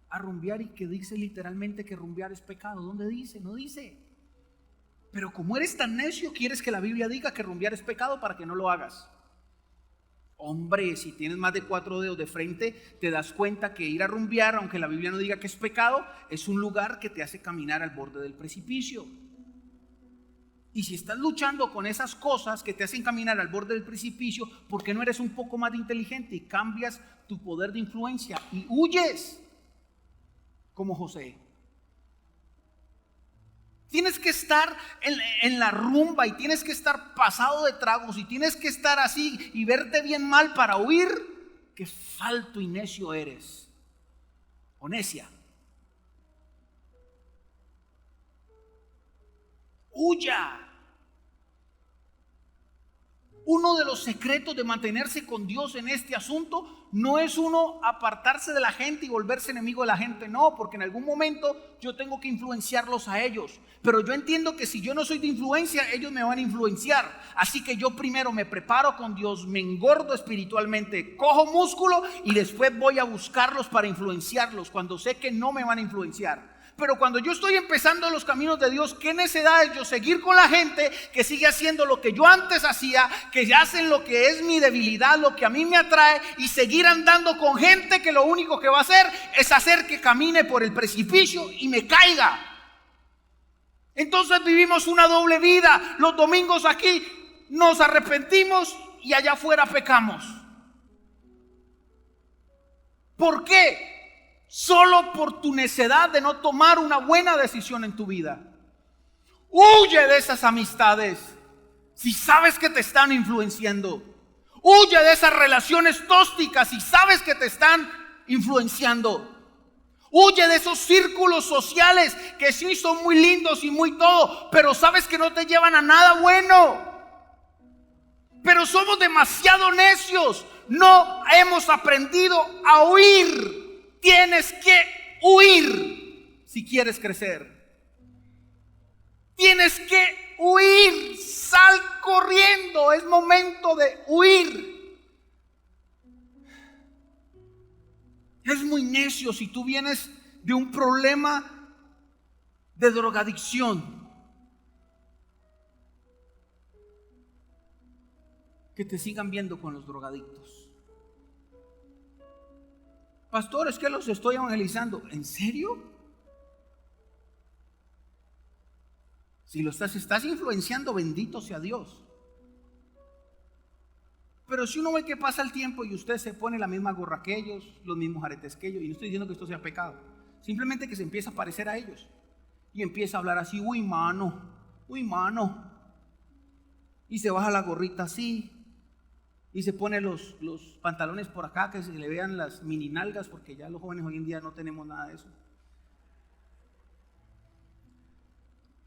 a rumbear y que dice literalmente que rumbear es pecado. ¿Dónde dice? No dice. Pero como eres tan necio, quieres que la Biblia diga que rumbear es pecado para que no lo hagas. Hombre, si tienes más de 4 dedos de frente, te das cuenta que ir a rumbear, aunque la Biblia no diga que es pecado, es un lugar que te hace caminar al borde del precipicio. Y si estás luchando con esas cosas que te hacen caminar al borde del precipicio, ¿por qué no eres un poco más inteligente y cambias tu poder de influencia y huyes como José? Tienes que estar en la rumba y tienes que estar pasado de tragos y tienes que estar así y verte bien mal para huir. Qué falto y necio eres, o necia. Huya. Uno de los secretos de mantenerse con Dios en este asunto no es uno apartarse de la gente y volverse enemigo de la gente, no, porque en algún momento yo tengo que influenciarlos a ellos, pero yo entiendo que si yo no soy de influencia, ellos me van a influenciar, así que yo primero me preparo con Dios, me engordo espiritualmente, cojo músculo y después voy a buscarlos para influenciarlos cuando sé que no me van a influenciar. Pero cuando yo estoy empezando los caminos de Dios, qué necesidad es yo seguir con la gente que sigue haciendo lo que yo antes hacía, que ya hacen lo que es mi debilidad, lo que a mí me atrae, y seguir andando con gente que lo único que va a hacer es hacer que camine por el precipicio y me caiga. Entonces vivimos una doble vida. Los domingos aquí nos arrepentimos y allá afuera pecamos. ¿Por qué? Solo por tu necedad de no tomar una buena decisión en tu vida. Huye de esas amistades si sabes que te están influenciando. Huye de esas relaciones tóxicas si sabes que te están influenciando. Huye de esos círculos sociales que sí son muy lindos y muy todo, pero sabes que no te llevan a nada bueno. Pero somos demasiado necios. No hemos aprendido a huir. Tienes que huir si quieres crecer. Tienes que huir. Sal corriendo. Es momento de huir. Es muy necio si tú vienes de un problema de drogadicción, que te sigan viendo con los drogadictos. Pastor, es que los estoy evangelizando. ¿En serio? Si lo estás influenciando, bendito sea Dios. Pero si uno ve que pasa el tiempo y usted se pone la misma gorra que ellos, los mismos aretes que ellos, y no estoy diciendo que esto sea pecado, simplemente que se empieza a parecer a ellos y empieza a hablar así, uy mano, y se baja la gorrita así, y se pone los pantalones por acá, que se le vean las mini nalgas, porque ya los jóvenes hoy en día no tenemos nada de eso.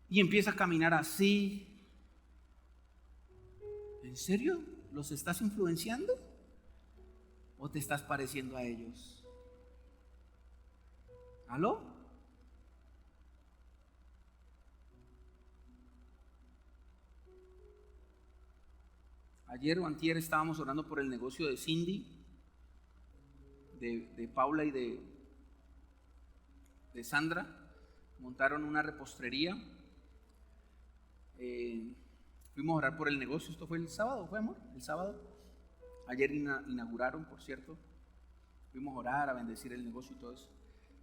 Y empieza a caminar así. ¿En serio? ¿Los estás influenciando? ¿O te estás pareciendo a ellos? ¿Aló? Ayer o antier estábamos orando por el negocio de Cindy, de Paula y de Sandra. Montaron una repostería. Fuimos a orar por el negocio. Esto fue el sábado, ¿fue, amor? El sábado. Ayer inauguraron, por cierto. Fuimos a orar, a bendecir el negocio y todo eso.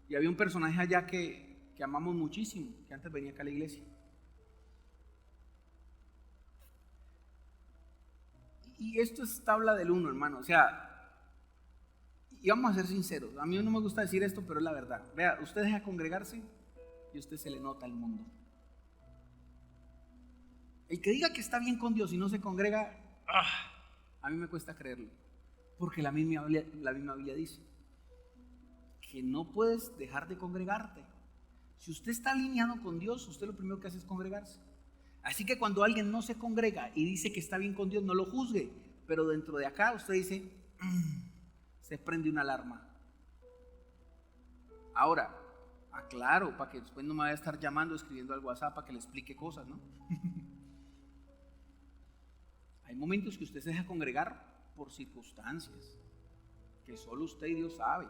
Y había un personaje allá que amamos muchísimo, que antes venía acá a la iglesia. Y esto es tabla del 1, hermano. O sea, y vamos a ser sinceros. A mí no me gusta decir esto, pero es la verdad. Vea, usted deja congregarse y a usted se le nota el mundo. El que diga que está bien con Dios y no se congrega, a mí me cuesta creerlo. Porque la misma Biblia dice que no puedes dejar de congregarte. Si usted está alineado con Dios, usted lo primero que hace es congregarse. Así que cuando alguien no se congrega y dice que está bien con Dios, no lo juzgue. Pero dentro de acá usted dice, se prende una alarma. Ahora, aclaro, para que después no me vaya a estar llamando, escribiendo al WhatsApp para que le explique cosas, ¿no? Hay momentos que usted se deja congregar por circunstancias, que solo usted y Dios sabe.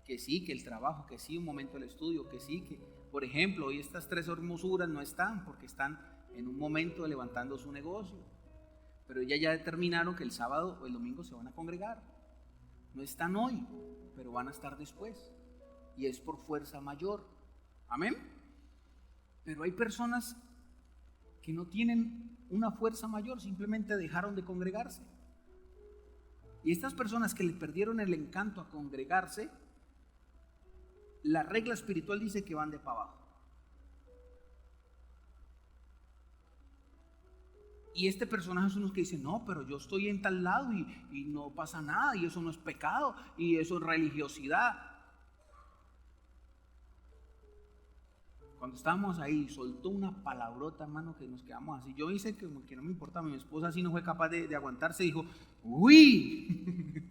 Que sí, que el trabajo, que sí, un momento del estudio, que sí, que, por ejemplo, hoy estas 3 hermosuras no están porque están en un momento levantando su negocio. Pero ellas ya determinaron que el sábado o el domingo se van a congregar. No están hoy, pero van a estar después. Y es por fuerza mayor. Amén. Pero hay personas que no tienen una fuerza mayor, simplemente dejaron de congregarse. Y estas personas que le perdieron el encanto a congregarse, la regla espiritual dice que van de para abajo. Y este personaje son los que dicen, no, pero yo estoy en tal lado y no pasa nada, y eso no es pecado, y eso es religiosidad. Cuando estábamos ahí, soltó una palabrota, hermano, que nos quedamos así. Yo hice que no me importaba, mi esposa así no fue capaz de aguantarse, dijo, uy.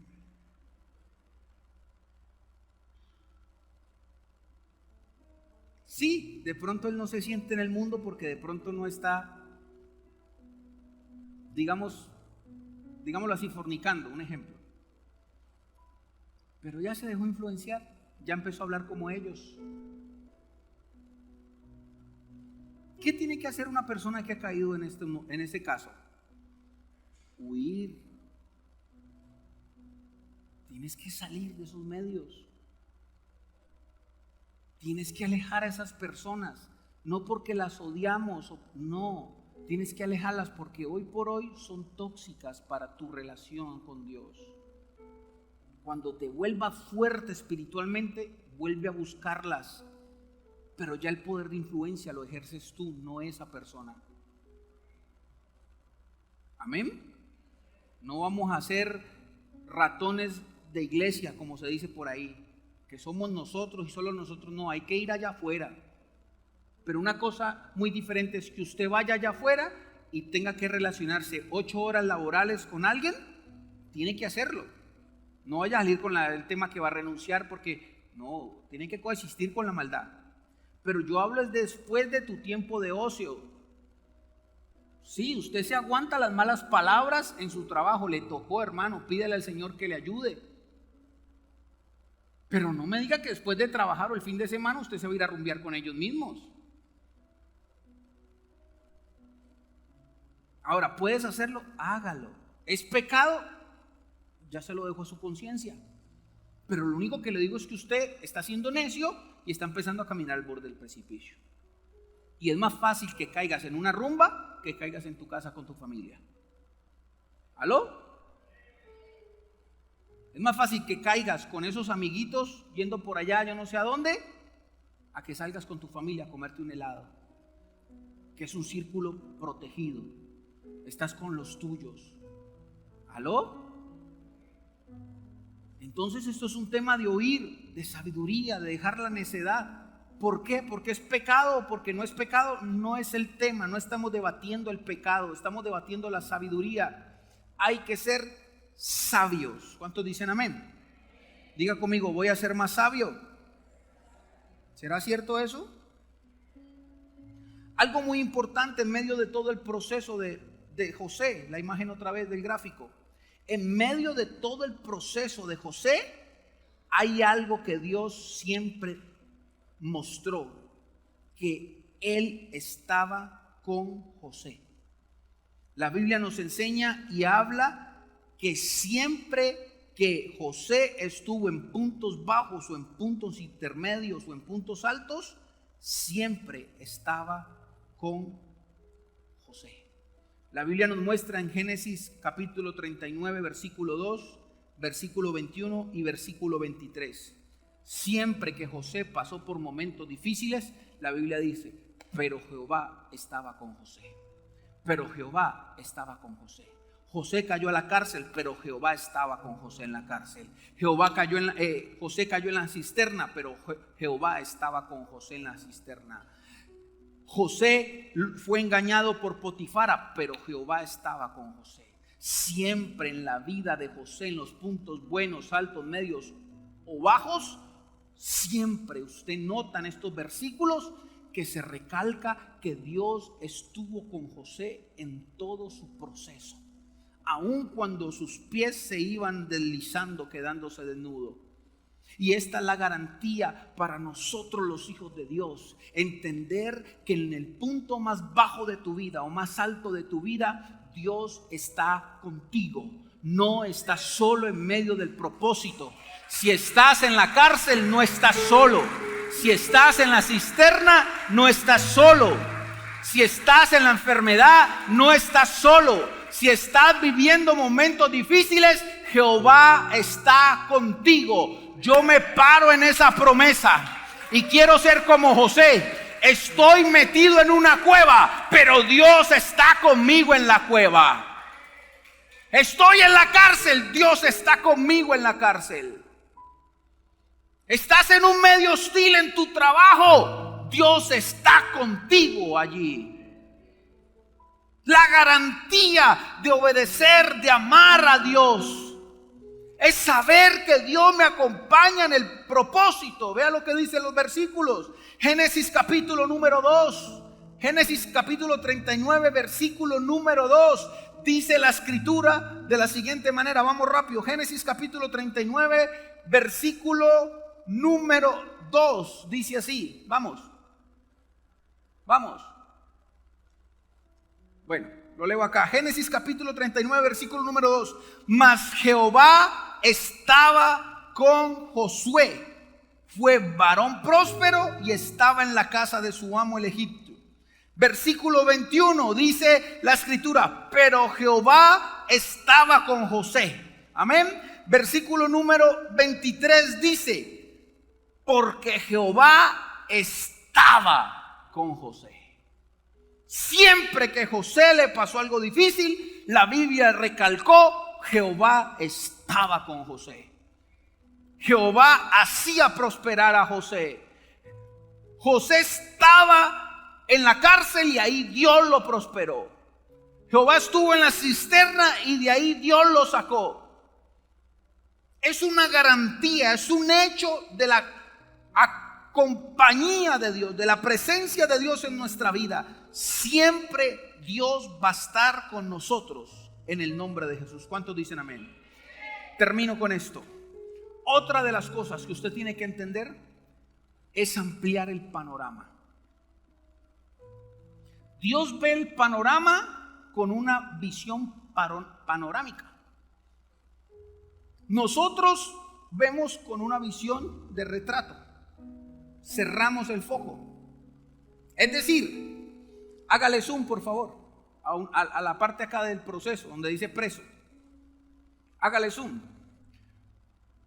Sí, de pronto él no se siente en el mundo porque de pronto no está, digámoslo así, fornicando, un ejemplo. Pero ya se dejó influenciar, ya empezó a hablar como ellos. ¿Qué tiene que hacer una persona que ha caído en este caso? Huir. Tienes que salir de esos medios. Tienes que alejar a esas personas, no porque las odiamos, no. Tienes que alejarlas porque hoy por hoy son tóxicas para tu relación con Dios. Cuando te vuelvas fuerte espiritualmente, vuelve a buscarlas. Pero ya el poder de influencia lo ejerces tú, no esa persona. Amén. No vamos a ser ratones de iglesia, como se dice por ahí, que somos nosotros y solo nosotros. No, hay que ir allá afuera. Pero una cosa muy diferente es que usted vaya allá afuera y tenga que relacionarse 8 horas laborales con alguien. Tiene que hacerlo. No vaya a salir con el tema que va a renunciar, porque no, tiene que coexistir con la maldad. Pero yo hablo es después de tu tiempo de ocio. Sí, usted se aguanta las malas palabras en su trabajo, le tocó, hermano, pídele al Señor que le ayude. Pero no me diga que después de trabajar o el fin de semana usted se va a ir a rumbear con ellos mismos. Ahora, ¿puedes hacerlo? Hágalo. ¿Es pecado? Ya se lo dejo a su conciencia. Pero lo único que le digo es que usted está siendo necio y está empezando a caminar al borde del precipicio. Y es más fácil que caigas en una rumba que caigas en tu casa con tu familia. ¿Aló? Es más fácil que caigas con esos amiguitos yendo por allá, yo no sé a dónde, a que salgas con tu familia a comerte un helado, que es un círculo protegido. Estás con los tuyos. ¿Aló? Entonces esto es un tema de oír, de sabiduría, de dejar la necedad. ¿Por qué? ¿Porque es pecado o porque no es pecado? No es el tema, no estamos debatiendo el pecado, estamos debatiendo la sabiduría. Hay que ser sabios. ¿Cuántos dicen amén? Diga conmigo, voy a ser más sabio. ¿Será cierto eso? Algo muy importante en medio de todo el proceso de José, la imagen otra vez del gráfico. En medio de todo el proceso de José, hay algo que Dios siempre mostró, que Él estaba con José. La Biblia nos enseña y habla que siempre que José estuvo en puntos bajos o en puntos intermedios o en puntos altos, siempre estaba con José. La Biblia nos muestra en Génesis capítulo 39, versículo 2, versículo 21 y versículo 23. Siempre que José pasó por momentos difíciles, la Biblia dice, pero Jehová estaba con José. Pero Jehová estaba con José. José cayó a la cárcel, pero Jehová estaba con José en la cárcel. José cayó en la cisterna, pero Jehová estaba con José en la cisterna. José fue engañado por Potifara, pero Jehová estaba con José. Siempre en la vida de José, en los puntos buenos, altos, medios o bajos, siempre usted nota en estos versículos que se recalca que Dios estuvo con José en todo su proceso, aun cuando sus pies se iban deslizando, quedándose desnudo. Y esta es la garantía para nosotros los hijos de Dios, entender que en el punto más bajo de tu vida o más alto de tu vida, Dios está contigo. No estás solo en medio del propósito. Si estás en la cárcel, no estás solo. Si estás en la cisterna, no estás solo. Si estás en la enfermedad, no estás solo. Si estás viviendo momentos difíciles, Jehová está contigo. Yo me paro en esa promesa y quiero ser como José. estoy metido en una cueva, pero Dios está conmigo en la cueva. Estoy en la cárcel, Dios está conmigo en la cárcel. Estás en un medio hostil en tu trabajo, Dios está contigo allí. La garantía de obedecer, de amar a Dios, es saber que Dios me acompaña en el propósito. Vea lo que dicen los versículos. Génesis capítulo número 2. Génesis capítulo 39, versículo número 2. Dice la escritura de la siguiente manera. Vamos rápido. Génesis capítulo 39, versículo número 2. Dice así. Vamos. Bueno, lo leo acá. Génesis capítulo 39, versículo número 2. Mas Jehová estaba con Josué. Fue varón próspero y estaba en la casa de su amo el Egipto. Versículo 21 dice la escritura, pero Jehová estaba con José. Amén. Versículo número 23 dice, porque Jehová estaba con José. Siempre que José le pasó algo difícil, la Biblia recalcó, Jehová estaba con José. Jehová hacía prosperar a José. José estaba en la cárcel y ahí Dios lo prosperó. Jehová estuvo en la cisterna y de ahí Dios lo sacó. Es una garantía, es un hecho de la compañía de Dios, de la presencia de Dios en nuestra vida. Siempre Dios va a estar con nosotros en el nombre de Jesús. ¿Cuántos dicen amén? Termino con esto. Otra de las cosas que usted tiene que entender es ampliar el panorama. Dios ve el panorama con una visión panorámica. Nosotros vemos con una visión de retrato. Cerramos el foco. Es decir, hágale zoom por favor a la parte acá del proceso donde dice preso. Hágale zoom.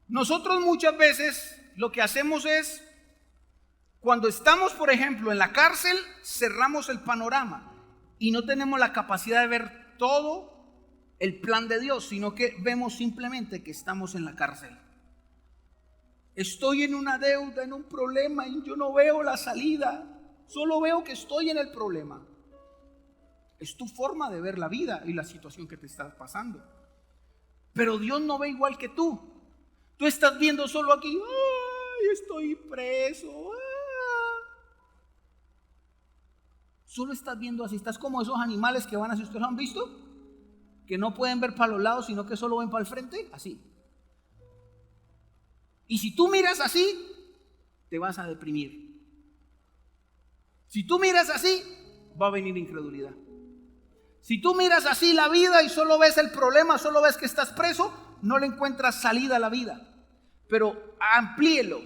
Nosotros muchas veces lo que hacemos es, cuando estamos por ejemplo en la cárcel, cerramos el panorama y no tenemos la capacidad de ver todo el plan de Dios, sino que vemos simplemente que estamos en la cárcel. Estoy en una deuda, en un problema y yo no veo la salida, solo veo que estoy en el problema. Es tu forma de ver la vida y la situación que te está pasando. Pero Dios no ve igual que tú. Tú estás viendo solo aquí, ¡ay, estoy preso! Solo estás viendo así, estás como esos animales que van así, ¿ustedes lo han visto? Que no pueden ver para los lados, sino que solo ven para el frente, así. Y si tú miras así, te vas a deprimir. Si tú miras así, va a venir incredulidad. Si tú miras así la vida y solo ves el problema, solo ves que estás preso, no le encuentras salida a la vida. Pero amplíelo.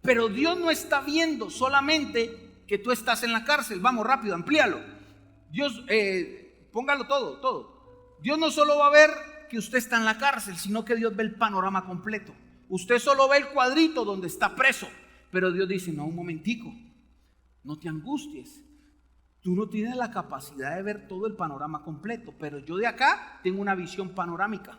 Pero Dios no está viendo solamente que tú estás en la cárcel. Vamos rápido, amplíalo. Dios, póngalo todo. Dios no solo va a ver que usted está en la cárcel, sino que Dios ve el panorama completo. Usted solo ve el cuadrito donde está preso, pero Dios dice, no, un momentico, no te angusties. Tú no tienes la capacidad de ver todo el panorama completo, pero yo de acá tengo una visión panorámica.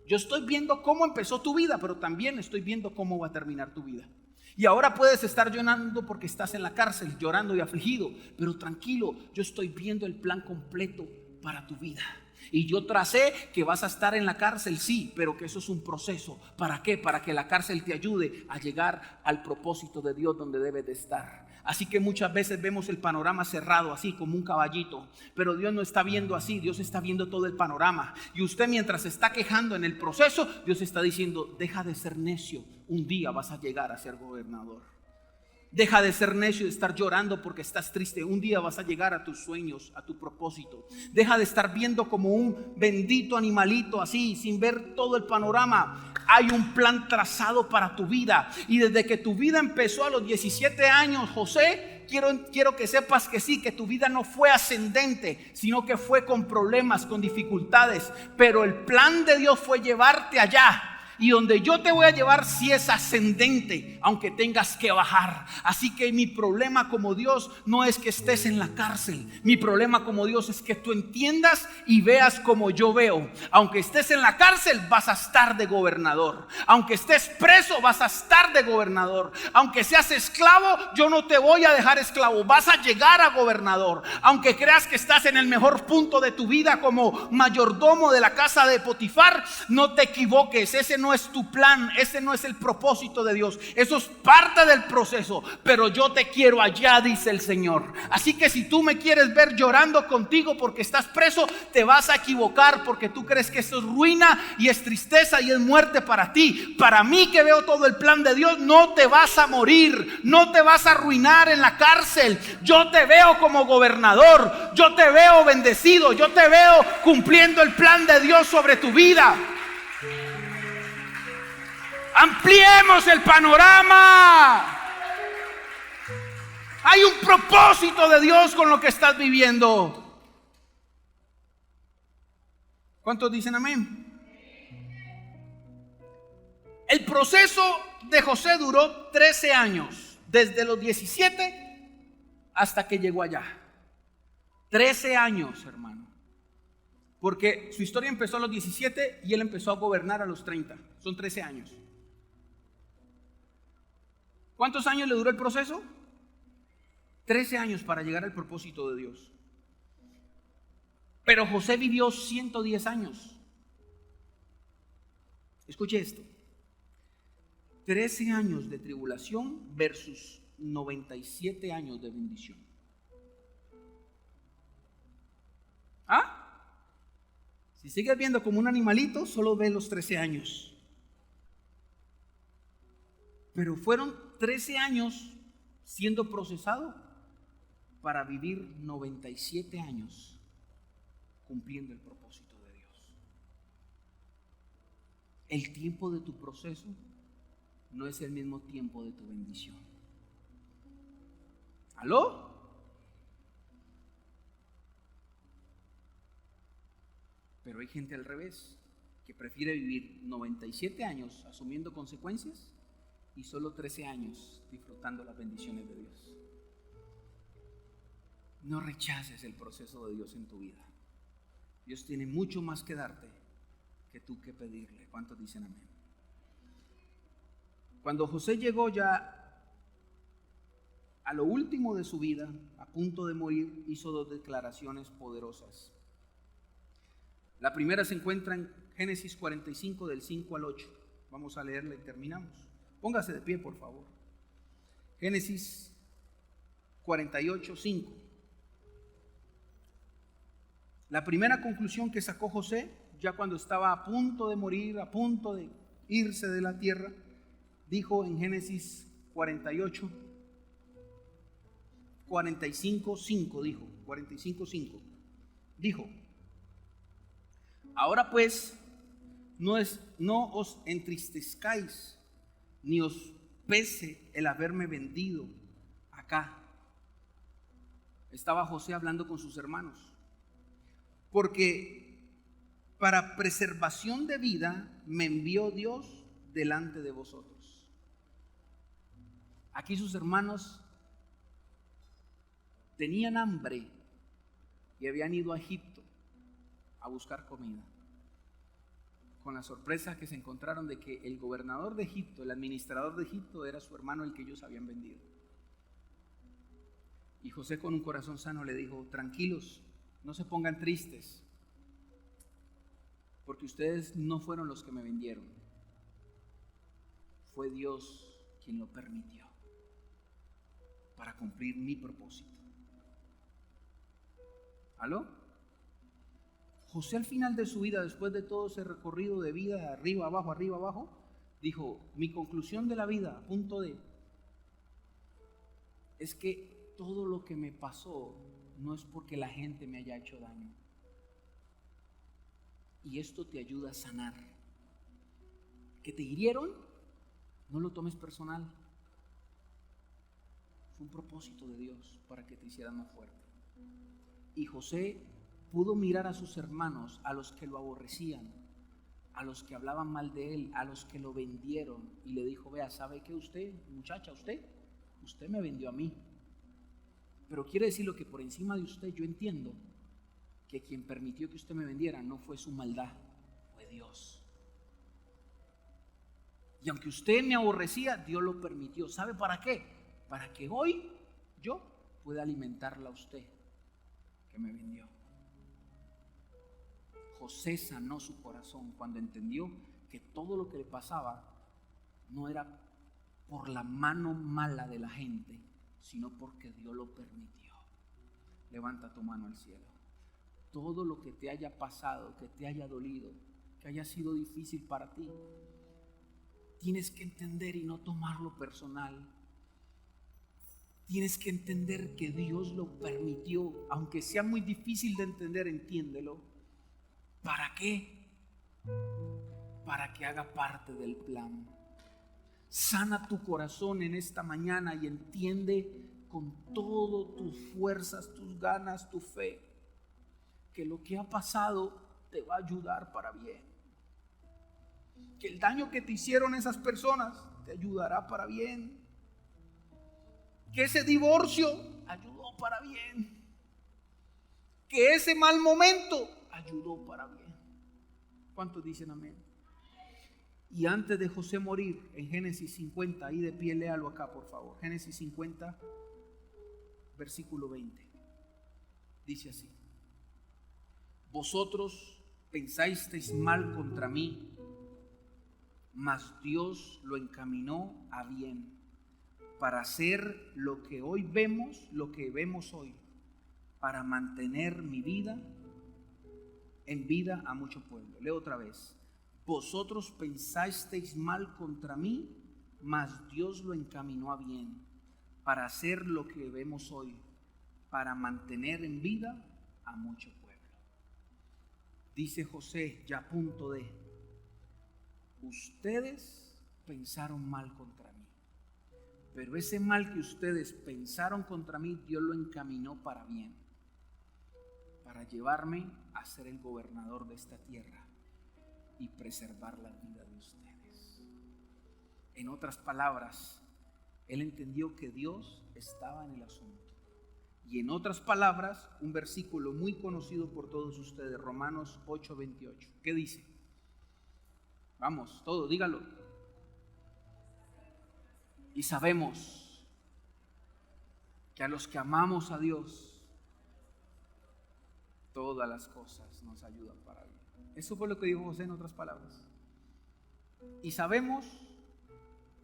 Yo estoy viendo cómo empezó tu vida, pero también estoy viendo cómo va a terminar tu vida. Y ahora puedes estar llorando porque estás en la cárcel, llorando y afligido, pero tranquilo, yo estoy viendo el plan completo para tu vida. Y yo tracé que vas a estar en la cárcel, sí, pero que eso es un proceso. ¿Para qué? Para que la cárcel te ayude a llegar al propósito de Dios donde debe de estar. Así que muchas veces vemos el panorama cerrado así como un caballito, pero Dios no está viendo así, Dios está viendo todo el panorama. Y usted mientras se está quejando en el proceso, Dios está diciendo, deja de ser necio, un día vas a llegar a ser gobernador. Deja de ser necio y de estar llorando porque estás triste. Un día vas a llegar a tus sueños, a tu propósito. Deja de estar viendo como un bendito animalito así, sin ver todo el panorama. Hay un plan trazado para tu vida. Y desde que tu vida empezó a los 17 años, José, quiero que sepas que sí, que tu vida no fue ascendente, sino que fue con problemas, con dificultades. Pero el plan de Dios fue llevarte allá. y donde yo te voy a llevar si es ascendente, aunque tengas que bajar. Así que mi problema como Dios no es que estés en la cárcel. Mi problema como Dios es que tú entiendas y veas como yo veo. Aunque estés en la cárcel, vas a estar de gobernador. Aunque estés preso, vas a estar de gobernador. Aunque seas esclavo, yo no te voy a dejar esclavo. Vas a llegar a gobernador. Aunque creas que estás en el mejor punto de tu vida como mayordomo de la casa de Potifar, no te equivoques. Ese no es tu plan, ese no es el propósito de Dios. Eso es parte del proceso, pero yo te quiero allá, dice el Señor. Así que si tú me quieres ver llorando contigo porque estás preso, te vas a equivocar, porque tú crees que eso es ruina y es tristeza y es muerte para ti. Para mí, que veo todo el plan de Dios, no te vas a morir, no te vas a arruinar en la cárcel. Yo te veo como gobernador, yo te veo bendecido, yo te veo cumpliendo el plan de Dios sobre tu vida. Ampliemos el panorama. Hay un propósito de Dios con lo que estás viviendo. ¿Cuántos dicen amén? El proceso de José duró 13 años, desde los 17 hasta que llegó allá. 13 años, hermano. Porque su historia empezó a los 17 y él empezó a gobernar a los 30. Son 13 años. ¿Cuántos años le duró el proceso? 13 años para llegar al propósito de Dios. Pero José vivió 110 años. Escuche esto. 13 años de tribulación versus 97 años de bendición. ¿Ah? Si sigues viendo como un animalito, solo ves los 13 años. Pero fueron 13 años siendo procesado para vivir 97 años cumpliendo el propósito de Dios. El tiempo de tu proceso no es el mismo tiempo de tu bendición. ¿Aló? Pero hay gente al revés, que prefiere vivir 97 años asumiendo consecuencias y solo 13 años disfrutando las bendiciones de Dios. No rechaces el proceso de Dios en tu vida. Dios tiene mucho más que darte que tú que pedirle. ¿Cuántos dicen amén? Cuando José llegó ya a lo último de su vida, a punto de morir, hizo dos declaraciones poderosas. La primera se encuentra en Génesis 45 del 5 al 8. Vamos a leerla y terminamos. Póngase de pie, por favor. Génesis 48, 5. La primera conclusión que sacó José, ya cuando estaba a punto de morir, a punto de irse de la tierra, dijo en Génesis 48, 45, 5, dijo, 45, 5. Dijo: ahora pues, no os entristezcáis, ni os pese el haberme vendido acá. Estaba José hablando con sus hermanos. Porque para preservación de vida me envió Dios delante de vosotros. Aquí sus hermanos tenían hambre y habían ido a Egipto a buscar comida, con la sorpresa que se encontraron de que el gobernador de Egipto, el administrador de Egipto, era su hermano, el que ellos habían vendido. Y José, con un corazón sano, le dijo: tranquilos, no se pongan tristes, porque ustedes no fueron los que me vendieron, fue Dios quien lo permitió para cumplir mi propósito. ¿Aló? José, al final de su vida, después de todo ese recorrido de vida, arriba, abajo, dijo: mi conclusión de la vida, punto de, es que todo lo que me pasó no es porque la gente me haya hecho daño. Y esto te ayuda a sanar. Que te hirieron, no lo tomes personal. Fue un propósito de Dios para que te hicieras más fuerte. Y José pudo mirar a sus hermanos, a los que lo aborrecían, a los que hablaban mal de él, a los que lo vendieron, y le dijo: vea, ¿sabe qué usted, muchacha, usted me vendió a mí? Pero quiere decirlo que por encima de usted yo entiendo que quien permitió que usted me vendiera no fue su maldad, fue Dios. Y aunque usted me aborrecía, Dios lo permitió. ¿Sabe para qué? Para que hoy yo pueda alimentarla a usted que me vendió. José sanó su corazón cuando entendió que todo lo que le pasaba no era por la mano mala de la gente, sino porque Dios lo permitió. Levanta tu mano al cielo. Todo lo que te haya pasado, que te haya dolido, que haya sido difícil para ti, tienes que entender y no tomarlo personal. Tienes que entender que Dios lo permitió, aunque sea muy difícil de entender, entiéndelo. ¿Para qué? Para que haga parte del plan. Sana tu corazón en esta mañana y entiende con todo tus fuerzas, tus ganas, tu fe, que lo que ha pasado te va a ayudar para bien. Que el daño que te hicieron esas personas te ayudará para bien. Que ese divorcio ayudó para bien. Que ese mal momento ayudó para bien. ¿Cuántos dicen amén? Y antes de José morir, en Génesis 50, ahí de pie, léalo acá por favor. Génesis 50, versículo 20. Dice así: vosotros pensasteis mal contra mí, mas Dios lo encaminó a bien, para hacer lo que hoy vemos, lo que vemos hoy, para mantener mi vida en vida a mucho pueblo. Leo otra vez: vosotros pensasteis mal contra mí, mas Dios lo encaminó a bien, para hacer lo que vemos hoy, para mantener en vida a mucho pueblo. Dice José, ya a punto de: ustedes pensaron mal contra mí, pero ese mal que ustedes pensaron contra mí, Dios lo encaminó para bien, para llevarme a ser el gobernador de esta tierra y preservar la vida de ustedes. En otras palabras, él entendió que Dios estaba en el asunto. Y en otras palabras, un versículo muy conocido por todos ustedes, Romanos 8:28. ¿Qué dice? Vamos, todo, dígalo. Y sabemos que a los que amamos a Dios, todas las cosas nos ayudan para bien. Eso fue lo que dijo José en otras palabras. Y sabemos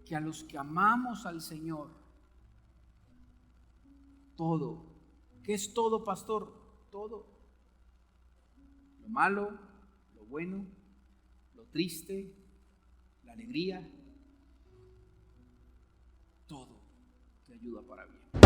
que a los que amamos al Señor, todo. ¿Qué es todo, pastor? Todo. Lo malo, lo bueno, lo triste, la alegría, todo te ayuda para bien.